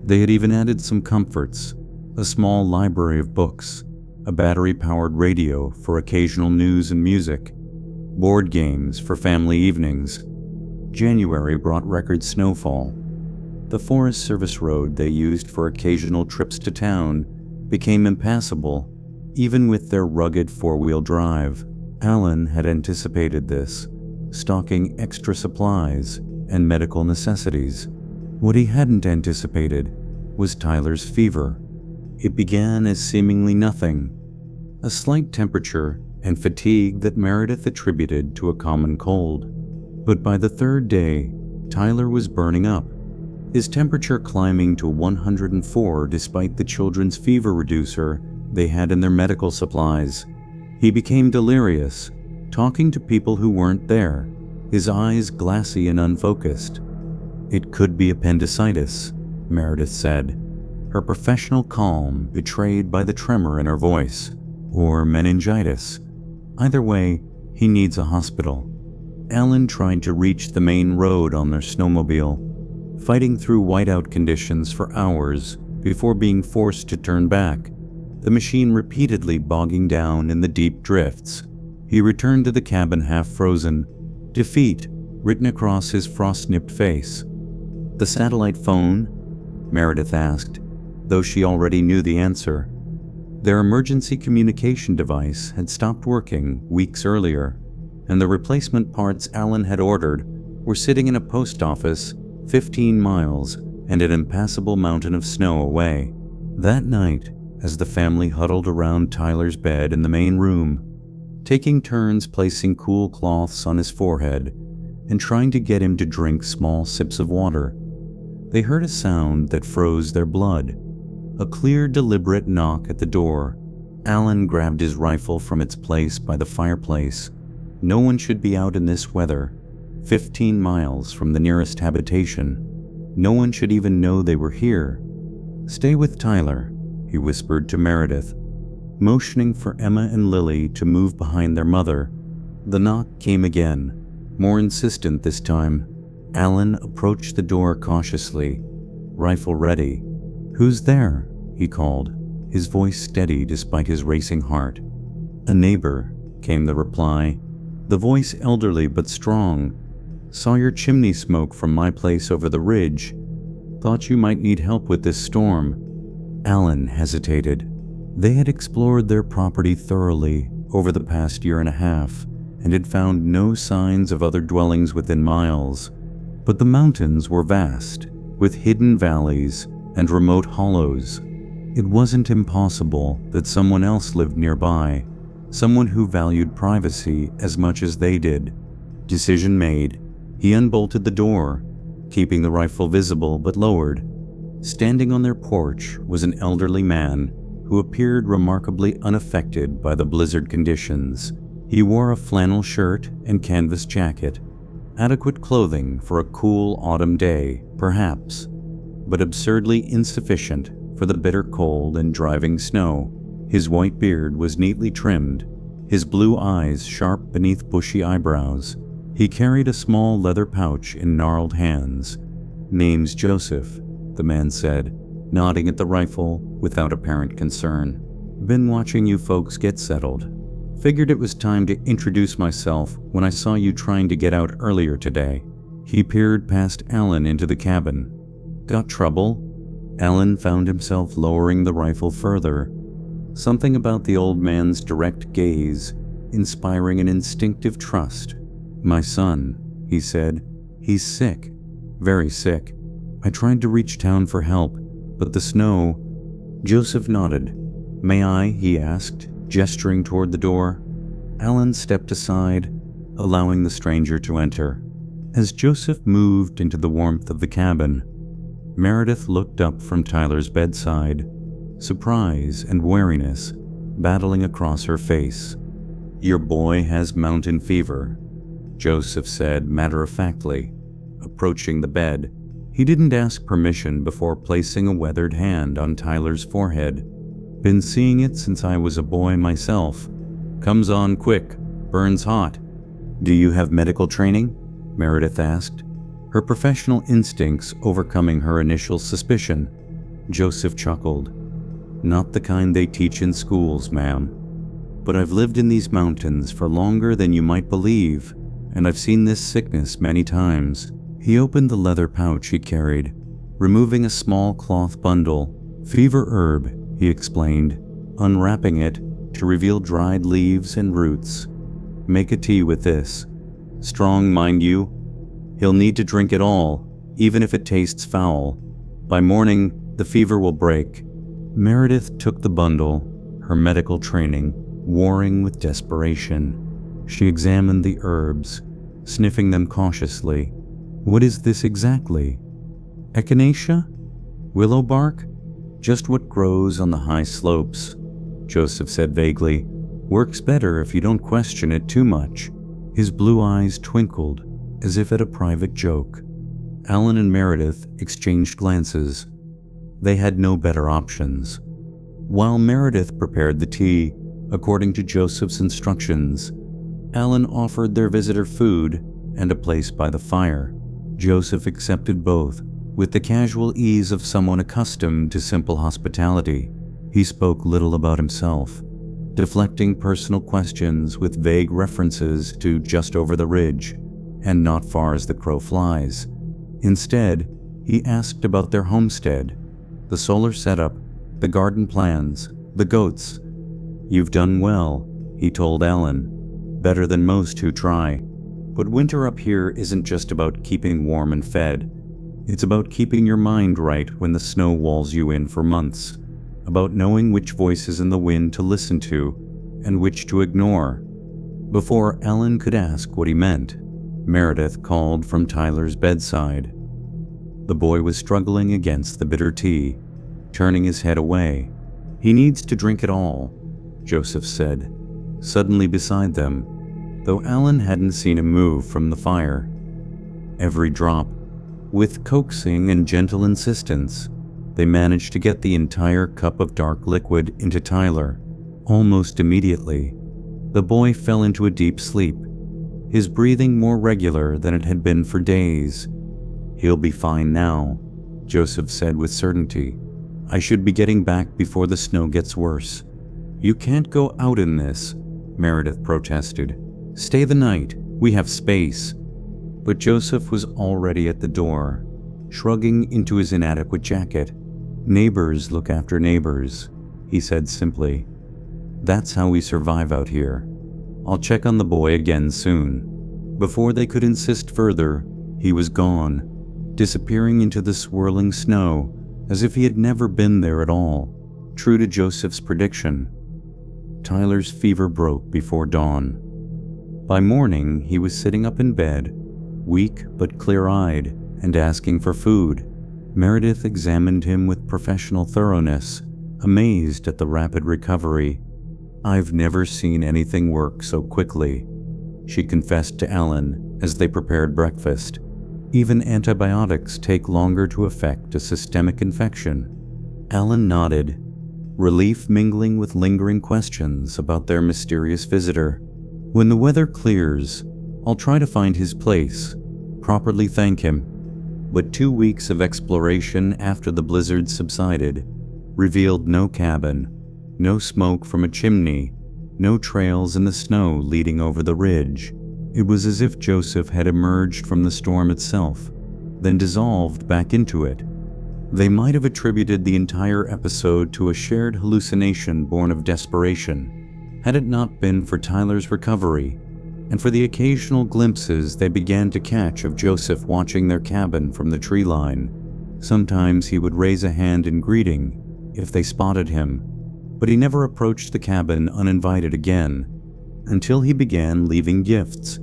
They had even added some comforts: a small library of books, a battery-powered radio for occasional news and music, board games for family evenings. January brought record snowfall. The Forest Service road they used for occasional trips to town became impassable, even with their rugged 4-wheel drive. Alan had anticipated this, stocking extra supplies and medical necessities. What he hadn't anticipated was Tyler's fever. It began as seemingly nothing, a slight temperature, and fatigue that Meredith attributed to a common cold. But by the third day, Tyler was burning up, his temperature climbing to 104 despite the children's fever reducer they had in their medical supplies. He became delirious, talking to people who weren't there, his eyes glassy and unfocused. "It could be appendicitis," Meredith said, her professional calm betrayed by the tremor in her voice, "or meningitis. Either way, he needs a hospital." Alan tried to reach the main road on their snowmobile, fighting through whiteout conditions for hours before being forced to turn back, the machine repeatedly bogging down in the deep drifts. He returned to the cabin half-frozen, defeat written across his frost-nipped face. "The satellite phone?" Meredith asked, though she already knew the answer. Their emergency communication device had stopped working weeks earlier, and the replacement parts Alan had ordered were sitting in a post office 15 miles and an impassable mountain of snow away. That night, as the family huddled around Tyler's bed in the main room, taking turns placing cool cloths on his forehead and trying to get him to drink small sips of water, they heard a sound that froze their blood. A clear, deliberate knock at the door. Alan grabbed his rifle from its place by the fireplace. No one should be out in this weather, 15 miles from the nearest habitation. No one should even know they were here. "Stay with Tyler," he whispered to Meredith, motioning for Emma and Lily to move behind their mother. The knock came again, more insistent this time. Alan approached the door cautiously, rifle ready. "Who's there?" he called, his voice steady despite his racing heart. "A neighbor," came the reply, the voice elderly but strong. "Saw your chimney smoke from my place over the ridge. Thought you might need help with this storm." Alan hesitated. They had explored their property thoroughly over the past year and a half and had found no signs of other dwellings within miles. But the mountains were vast, with hidden valleys and remote hollows. It wasn't impossible that someone else lived nearby, someone who valued privacy as much as they did. Decision made, he unbolted the door, keeping the rifle visible but lowered. Standing on their porch was an elderly man who appeared remarkably unaffected by the blizzard conditions. He wore a flannel shirt and canvas jacket, adequate clothing for a cool autumn day, perhaps, but absurdly insufficient for the bitter cold and driving snow. His white beard was neatly trimmed, his blue eyes sharp beneath bushy eyebrows. He carried a small leather pouch in gnarled hands. "Name's Joseph," the man said, nodding at the rifle without apparent concern. "Been watching you folks get settled. Figured it was time to introduce myself when I saw you trying to get out earlier today." He peered past Alan into the cabin. "Got trouble?" Alan found himself lowering the rifle further. Something about the old man's direct gaze, inspiring an instinctive trust. "My son," he said. "He's sick. Very sick. I tried to reach town for help, but the snow..." Joseph nodded. "May I?" he asked, gesturing toward the door. Alan stepped aside, allowing the stranger to enter. As Joseph moved into the warmth of the cabin, Meredith looked up from Tyler's bedside, surprise and wariness battling across her face. "Your boy has mountain fever," Joseph said matter-of-factly, approaching the bed. He didn't ask permission before placing a weathered hand on Tyler's forehead. "Been seeing it since I was a boy myself. Comes on quick, burns hot." "Do you have medical training?" Meredith asked, her professional instincts overcoming her initial suspicion. Joseph chuckled. "Not the kind they teach in schools, ma'am. But I've lived in these mountains for longer than you might believe, and I've seen this sickness many times." He opened the leather pouch he carried, removing a small cloth bundle. "Fever herb," he explained, unwrapping it to reveal dried leaves and roots. "Make a tea with this. Strong, mind you. He'll need to drink it all, even if it tastes foul. By morning, the fever will break." Meredith took the bundle, her medical training warring with desperation. She examined the herbs, sniffing them cautiously. What is this exactly? Echinacea? Willow bark? Just what grows on the high slopes, Joseph said vaguely. Works better if you don't question it too much. His blue eyes twinkled, as if at a private joke. Alan and Meredith exchanged glances. They had no better options. While Meredith prepared the tea, according to Joseph's instructions, Alan offered their visitor food and a place by the fire. Joseph accepted both, with the casual ease of someone accustomed to simple hospitality. He spoke little about himself, deflecting personal questions with vague references to just over the ridge and not far as the crow flies. Instead, he asked about their homestead, the solar setup, the garden plans, the goats. You've done well, he told Alan, better than most who try. But winter up here isn't just about keeping warm and fed. It's about keeping your mind right when the snow walls you in for months, about knowing which voices in the wind to listen to and which to ignore. Before Alan could ask what he meant, Meredith called from Tyler's bedside. The boy was struggling against the bitter tea, turning his head away. He needs to drink it all, Joseph said, suddenly beside them, though Alan hadn't seen him move from the fire. Every drop. With coaxing and gentle insistence, they managed to get the entire cup of dark liquid into Tyler. Almost immediately, the boy fell into a deep sleep, his breathing more regular than it had been for days. He'll be fine now, Joseph said with certainty. I should be getting back before the snow gets worse. You can't go out in this, Meredith protested. Stay the night, we have space. But Joseph was already at the door, shrugging into his inadequate jacket. Neighbors look after neighbors, he said simply. That's how we survive out here. I'll check on the boy again soon. Before they could insist further, he was gone, disappearing into the swirling snow as if he had never been there at all, true to Joseph's prediction. Tyler's fever broke before dawn. By morning, he was sitting up in bed, weak but clear-eyed, and asking for food. Meredith examined him with professional thoroughness, amazed at the rapid recovery. I've never seen anything work so quickly, she confessed to Alan as they prepared breakfast. Even antibiotics take longer to affect a systemic infection. Alan nodded, relief mingling with lingering questions about their mysterious visitor. When the weather clears, I'll try to find his place, properly thank him. But 2 weeks of exploration after the blizzard subsided revealed no cabin, no smoke from a chimney, no trails in the snow leading over the ridge. It was as if Joseph had emerged from the storm itself, then dissolved back into it. They might have attributed the entire episode to a shared hallucination born of desperation, had it not been for Tyler's recovery, and for the occasional glimpses they began to catch of Joseph watching their cabin from the tree line. Sometimes he would raise a hand in greeting if they spotted him, but he never approached the cabin uninvited again, until he began leaving gifts.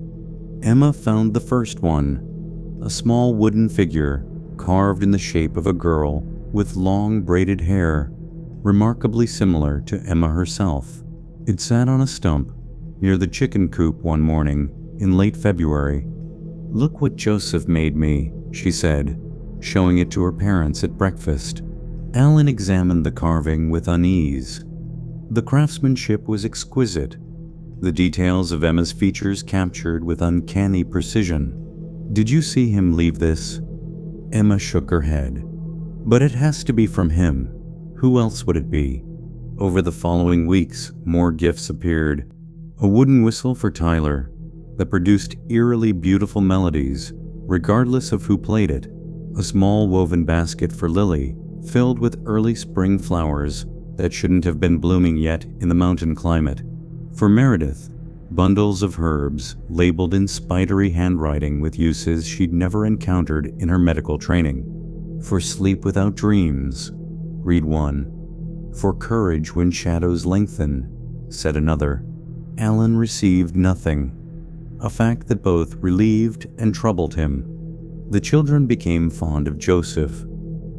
Emma found the first one, a small wooden figure carved in the shape of a girl with long braided hair, remarkably similar to Emma herself. It sat on a stump near the chicken coop one morning in late February. Look what Joseph made me, she said, showing it to her parents at breakfast. Alan examined the carving with unease. The craftsmanship was exquisite, the details of Emma's features captured with uncanny precision. Did you see him leave this? Emma shook her head. But it has to be from him. Who else would it be? Over the following weeks, more gifts appeared. A wooden whistle for Tyler that produced eerily beautiful melodies, regardless of who played it. A small woven basket for Lily, filled with early spring flowers that shouldn't have been blooming yet in the mountain climate. For Meredith, bundles of herbs labeled in spidery handwriting with uses she'd never encountered in her medical training. For sleep without dreams, read one. For courage when shadows lengthen, said another. Alan received nothing, a fact that both relieved and troubled him. The children became fond of Joseph,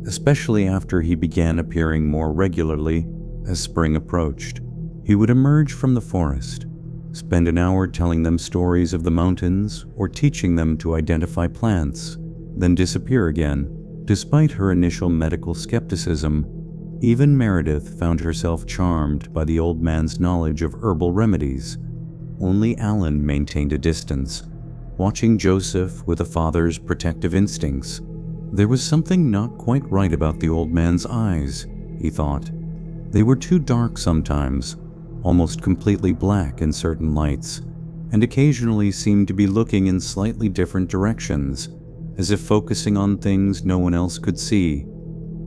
especially after he began appearing more regularly as spring approached. He would emerge from the forest, spend an hour telling them stories of the mountains or teaching them to identify plants, then disappear again. Despite her initial medical skepticism, even Meredith found herself charmed by the old man's knowledge of herbal remedies. Only Alan maintained a distance, watching Joseph with a father's protective instincts. There was something not quite right about the old man's eyes, he thought. They were too dark sometimes, almost completely black in certain lights, and occasionally seemed to be looking in slightly different directions, as if focusing on things no one else could see.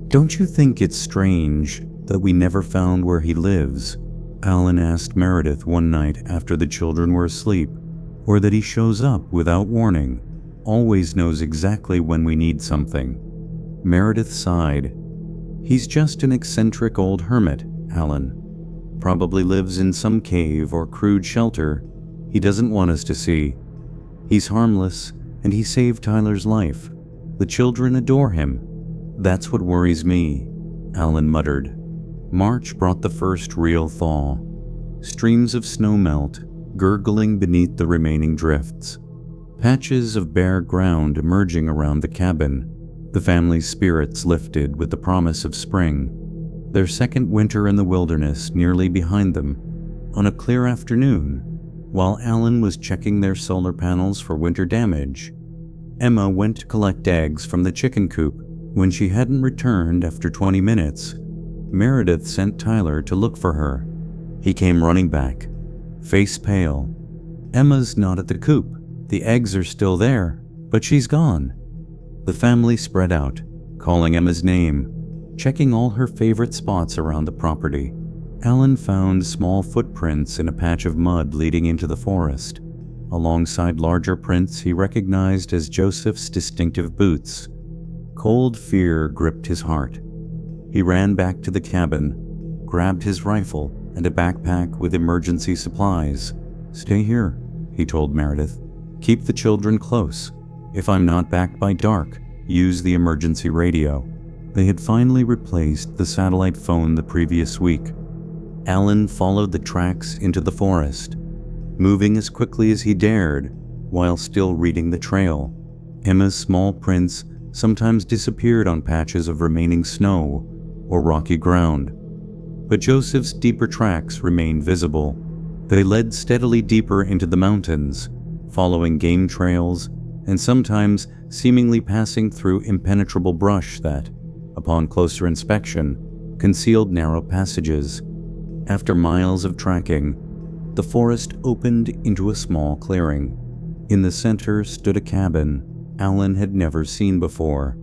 "Don't you think it's strange that we never found where he lives?" Alan asked Meredith one night after the children were asleep. "Or that he shows up without warning, always knows exactly when we need something?" Meredith sighed. "He's just an eccentric old hermit, Alan. Probably lives in some cave or crude shelter he doesn't want us to see. He's harmless, and he saved Tyler's life. The children adore him. That's what worries me," Alan muttered. March brought the first real thaw. Streams of snowmelt gurgling beneath the remaining drifts. Patches of bare ground emerging around the cabin. The family's spirits lifted with the promise of spring. Their second winter in the wilderness nearly behind them. On a clear afternoon, while Alan was checking their solar panels for winter damage, Emma went to collect eggs from the chicken coop. When she hadn't returned after 20 minutes, Meredith sent Tyler to look for her. He came running back, face pale. "Emma's not at the coop. The eggs are still there, but she's gone." The family spread out, calling Emma's name, checking all her favorite spots around the property. Alan found small footprints in a patch of mud leading into the forest, alongside larger prints he recognized as Joseph's distinctive boots. Cold fear gripped his heart. He ran back to the cabin, grabbed his rifle and a backpack with emergency supplies. "Stay here," he told Meredith. "Keep the children close. If I'm not back by dark, use the emergency radio." They had finally replaced the satellite phone the previous week. Alan followed the tracks into the forest, moving as quickly as he dared while still reading the trail. Emma's small prints sometimes disappeared on patches of remaining snow or rocky ground, but Joseph's deeper tracks remained visible. They led steadily deeper into the mountains, following game trails and sometimes seemingly passing through impenetrable brush that, upon closer inspection, concealed narrow passages. After miles of tracking, the forest opened into a small clearing. In the center stood a cabin Alan had never seen before.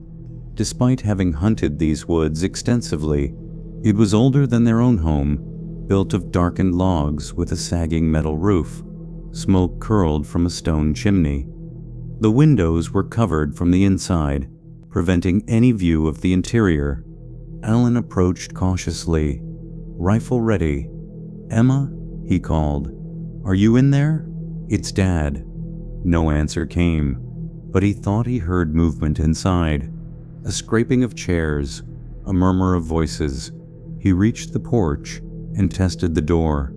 Despite having hunted these woods extensively, it was older than their own home, built of darkened logs with a sagging metal roof. Smoke curled from a stone chimney. The windows were covered from the inside, preventing any view of the interior. Alan approached cautiously, rifle ready. "Emma," he called, "are you in there?" "It's Dad." No answer came, but he thought he heard movement inside. A scraping of chairs, a murmur of voices. He reached the porch and tested the door.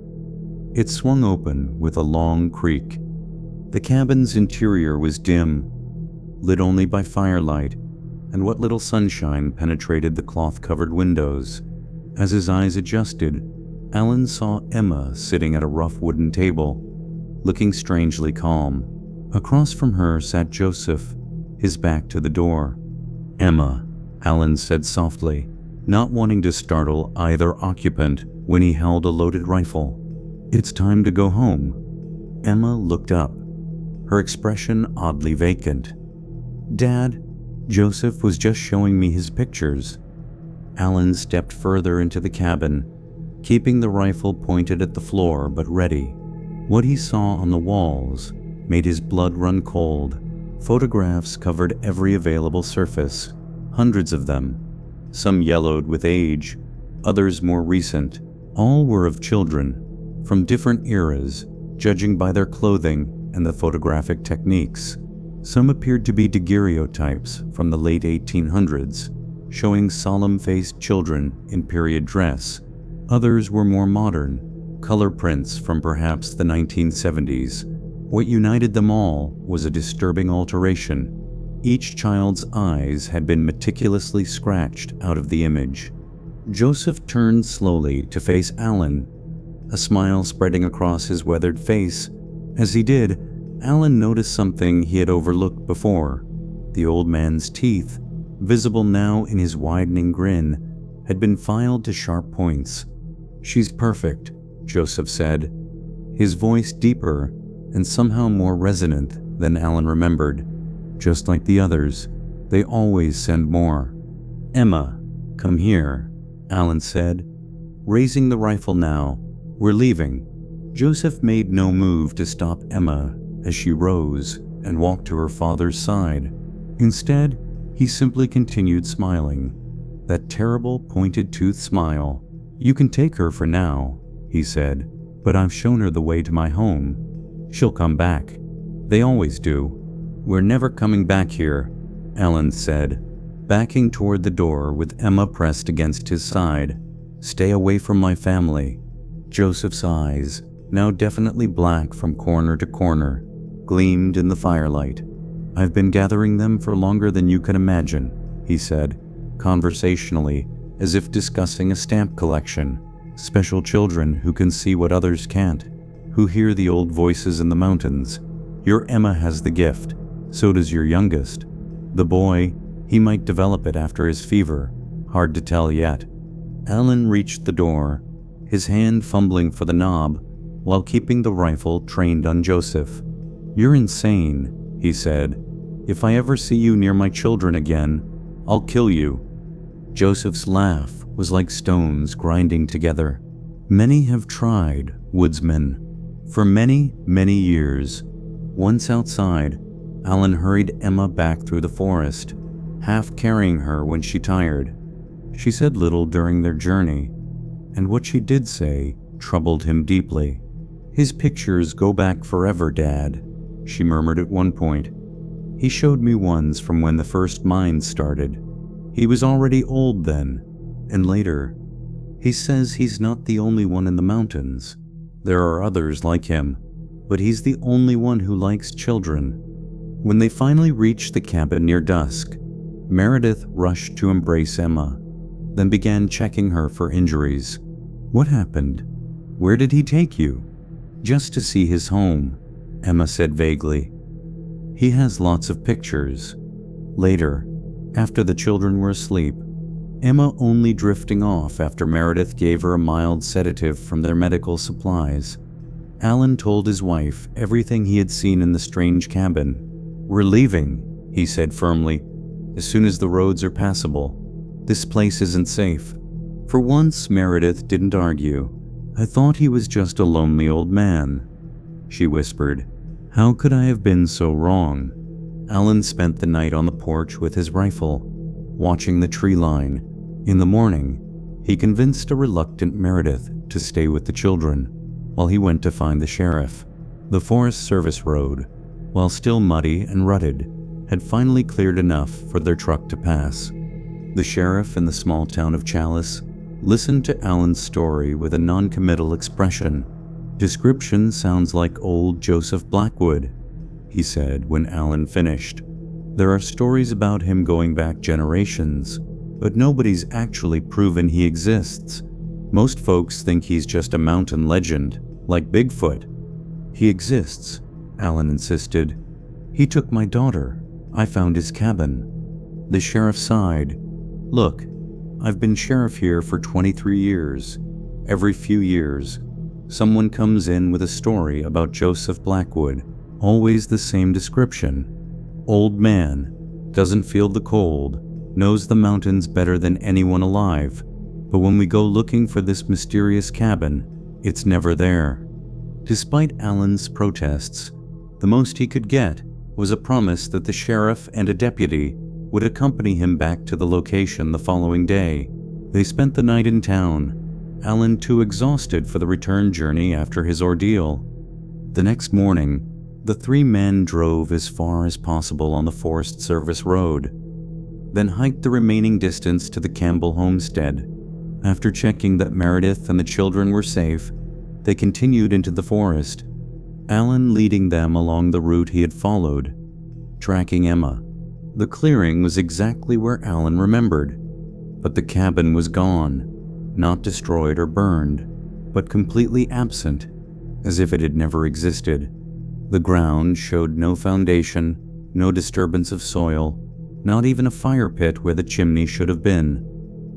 It swung open with a long creak. The cabin's interior was dim, lit only by firelight, and what little sunshine penetrated the cloth-covered windows. As his eyes adjusted, Alan saw Emma sitting at a rough wooden table, looking strangely calm. Across from her sat Joseph, his back to the door. "Emma," Alan said softly, not wanting to startle either occupant when he held a loaded rifle. "It's time to go home." Emma looked up, her expression oddly vacant. "Dad, Joseph was just showing me his pictures." Alan stepped further into the cabin, keeping the rifle pointed at the floor but ready. What he saw on the walls made his blood run cold. Photographs covered every available surface, hundreds of them. Some yellowed with age, others more recent. All were of children, from different eras, judging by their clothing and the photographic techniques. Some appeared to be daguerreotypes from the late 1800s, showing solemn-faced children in period dress. Others were more modern, color prints from perhaps the 1970s. What united them all was a disturbing alteration. Each child's eyes had been meticulously scratched out of the image. Joseph turned slowly to face Alan, a smile spreading across his weathered face. As he did, Alan noticed something he had overlooked before. The old man's teeth, visible now in his widening grin, had been filed to sharp points. "She's perfect," Joseph said, his voice deeper and somehow more resonant than Alan remembered. "Just like the others, they always send more." "Emma, come here," Alan said, raising the rifle now. "We're leaving." Joseph made no move to stop Emma as she rose and walked to her father's side. Instead, he simply continued smiling. That terrible pointed-toothed smile. "You can take her for now," he said, "but I've shown her the way to my home. She'll come back. They always do." "We're never coming back here," Alan said, backing toward the door with Emma pressed against his side. "Stay away from my family." Joseph's eyes, now definitely black from corner to corner, gleamed in the firelight. "I've been gathering them for longer than you can imagine," he said, conversationally, as if discussing a stamp collection. "Special children who can see what others can't, who hear the old voices in the mountains. Your Emma has the gift. So does your youngest. The boy, he might develop it after his fever. Hard to tell yet." Alan reached the door, his hand fumbling for the knob, while keeping the rifle trained on Joseph. "You're insane," he said. "If I ever see you near my children again, I'll kill you." Joseph's laugh was like stones grinding together. "Many have tried, woodsman. For many, many years." Once outside, Alan hurried Emma back through the forest, half carrying her when she tired. She said little during their journey, and what she did say troubled him deeply. "His pictures go back forever, Dad," she murmured at one point. "He showed me ones from when the first mines started. He was already old then, and later. He says he's not the only one in the mountains. There are others like him, but he's the only one who likes children." When they finally reached the cabin near dusk, Meredith rushed to embrace Emma, then began checking her for injuries. "What happened? Where did he take you?" "Just to see his home," Emma said vaguely. "He has lots of pictures." Later, after the children were asleep, Emma only drifting off after Meredith gave her a mild sedative from their medical supplies, Alan told his wife everything he had seen in the strange cabin. "We're leaving," he said firmly, "as soon as the roads are passable. This place isn't safe." For once, Meredith didn't argue. "I thought he was just a lonely old man," she whispered. "How could I have been so wrong?" Alan spent the night on the porch with his rifle, watching the tree line. In the morning, he convinced a reluctant Meredith to stay with the children while he went to find the sheriff. The Forest Service road, while still muddy and rutted, had finally cleared enough for their truck to pass. The sheriff in the small town of Challis listened to Alan's story with a non-committal expression. "Description sounds like old Joseph Blackwood," he said when Alan finished. "There are stories about him going back generations, but nobody's actually proven he exists. Most folks think he's just a mountain legend, like Bigfoot." "He exists," Alan insisted. "He took my daughter. I found his cabin." The sheriff sighed. "Look, I've been sheriff here for 23 years. Every few years, someone comes in with a story about Joseph Blackwood. Always the same description. Old man, doesn't feel the cold, knows the mountains better than anyone alive. But when we go looking for this mysterious cabin, it's never there." Despite Alan's protests, the most he could get was a promise that the sheriff and a deputy would accompany him back to the location the following day. They spent the night in town. Alan too exhausted for the return journey after his ordeal. The next morning, the three men drove as far as possible on the Forest Service road, then hiked the remaining distance to the Campbell homestead. After checking that Meredith and the children were safe, they continued into the forest, Alan leading them along the route he had followed, tracking Emma. The clearing was exactly where Alan remembered, but the cabin was gone, not destroyed or burned, but completely absent, as if it had never existed. The ground showed no foundation, no disturbance of soil, not even a fire pit where the chimney should have been.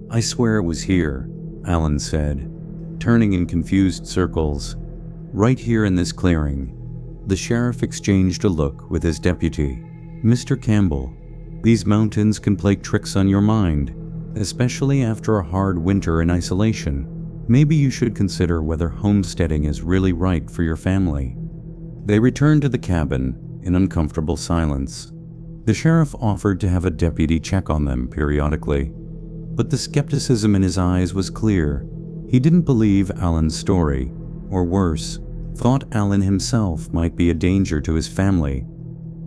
"I swear it was here," Alan said, turning in confused circles. "Right here in this clearing." The sheriff exchanged a look with his deputy. "Mr. Campbell, these mountains can play tricks on your mind, especially after a hard winter in isolation. Maybe you should consider whether homesteading is really right for your family." They returned to the cabin in uncomfortable silence. The sheriff offered to have a deputy check on them periodically, but the skepticism in his eyes was clear. He didn't believe Alan's story, or worse, thought Alan himself might be a danger to his family.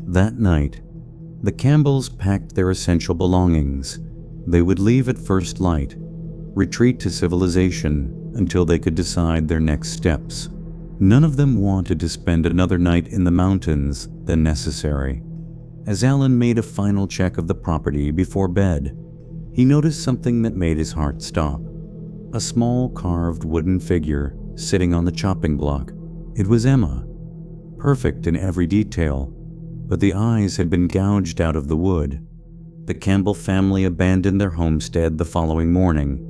That night, the Campbells packed their essential belongings. They would leave at first light, retreat to civilization until they could decide their next steps. None of them wanted to spend another night in the mountains than necessary. As Alan made a final check of the property before bed, he noticed something that made his heart stop. A small carved wooden figure sitting on the chopping block. It was Emma, perfect in every detail, but the eyes had been gouged out of the wood. The Campbell family abandoned their homestead the following morning.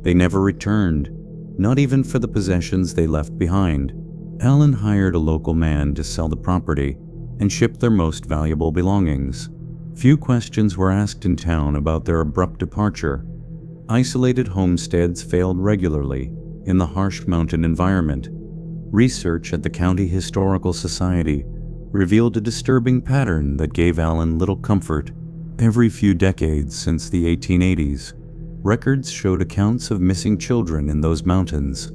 They never returned, not even for the possessions they left behind. Alan hired a local man to sell the property and ship their most valuable belongings. Few questions were asked in town about their abrupt departure. Isolated homesteads failed regularly in the harsh mountain environment. Research at the County Historical Society revealed a disturbing pattern that gave Alan little comfort. Every few decades since the 1880s, records showed accounts of missing children in those mountains,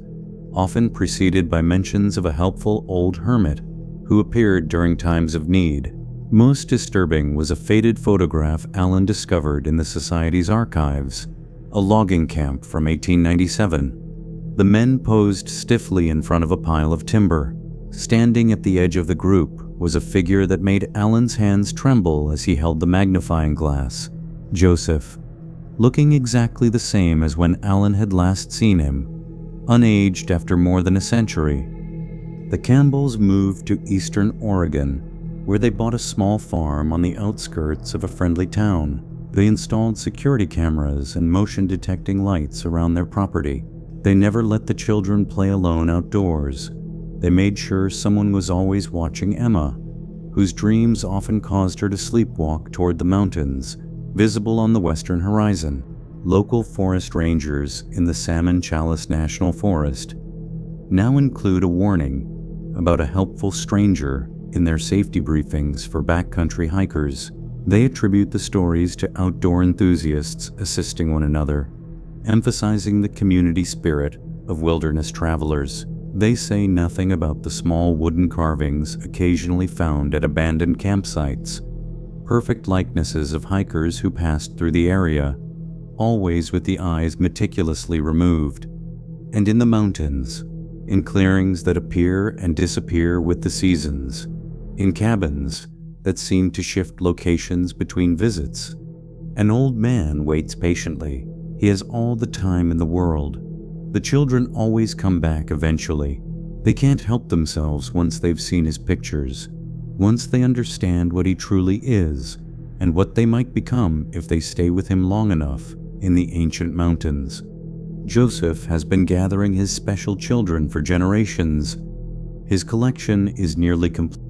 often preceded by mentions of a helpful old hermit who appeared during times of need. Most disturbing was a faded photograph Alan discovered in the Society's archives, a logging camp from 1897. The men posed stiffly in front of a pile of timber. Standing at the edge of the group was a figure that made Alan's hands tremble as he held the magnifying glass. Joseph, looking exactly the same as when Alan had last seen him, unaged after more than a century. The Campbells moved to eastern Oregon, where they bought a small farm on the outskirts of a friendly town. They installed security cameras and motion-detecting lights around their property. They never let the children play alone outdoors. They made sure someone was always watching Emma, whose dreams often caused her to sleepwalk toward the mountains, visible on the western horizon. Local forest rangers in the Salmon-Challis National Forest now include a warning about a helpful stranger in their safety briefings for backcountry hikers. They attribute the stories to outdoor enthusiasts assisting one another, emphasizing the community spirit of wilderness travelers. They say nothing about the small wooden carvings occasionally found at abandoned campsites, perfect likenesses of hikers who passed through the area, always with the eyes meticulously removed. And in the mountains, in clearings that appear and disappear with the seasons, in cabins that seem to shift locations between visits, an old man waits patiently. He has all the time in the world. The children always come back eventually. They can't help themselves once they've seen his pictures, once they understand what he truly is and what they might become if they stay with him long enough in the ancient mountains. Joseph has been gathering his special children for generations. His collection is nearly complete.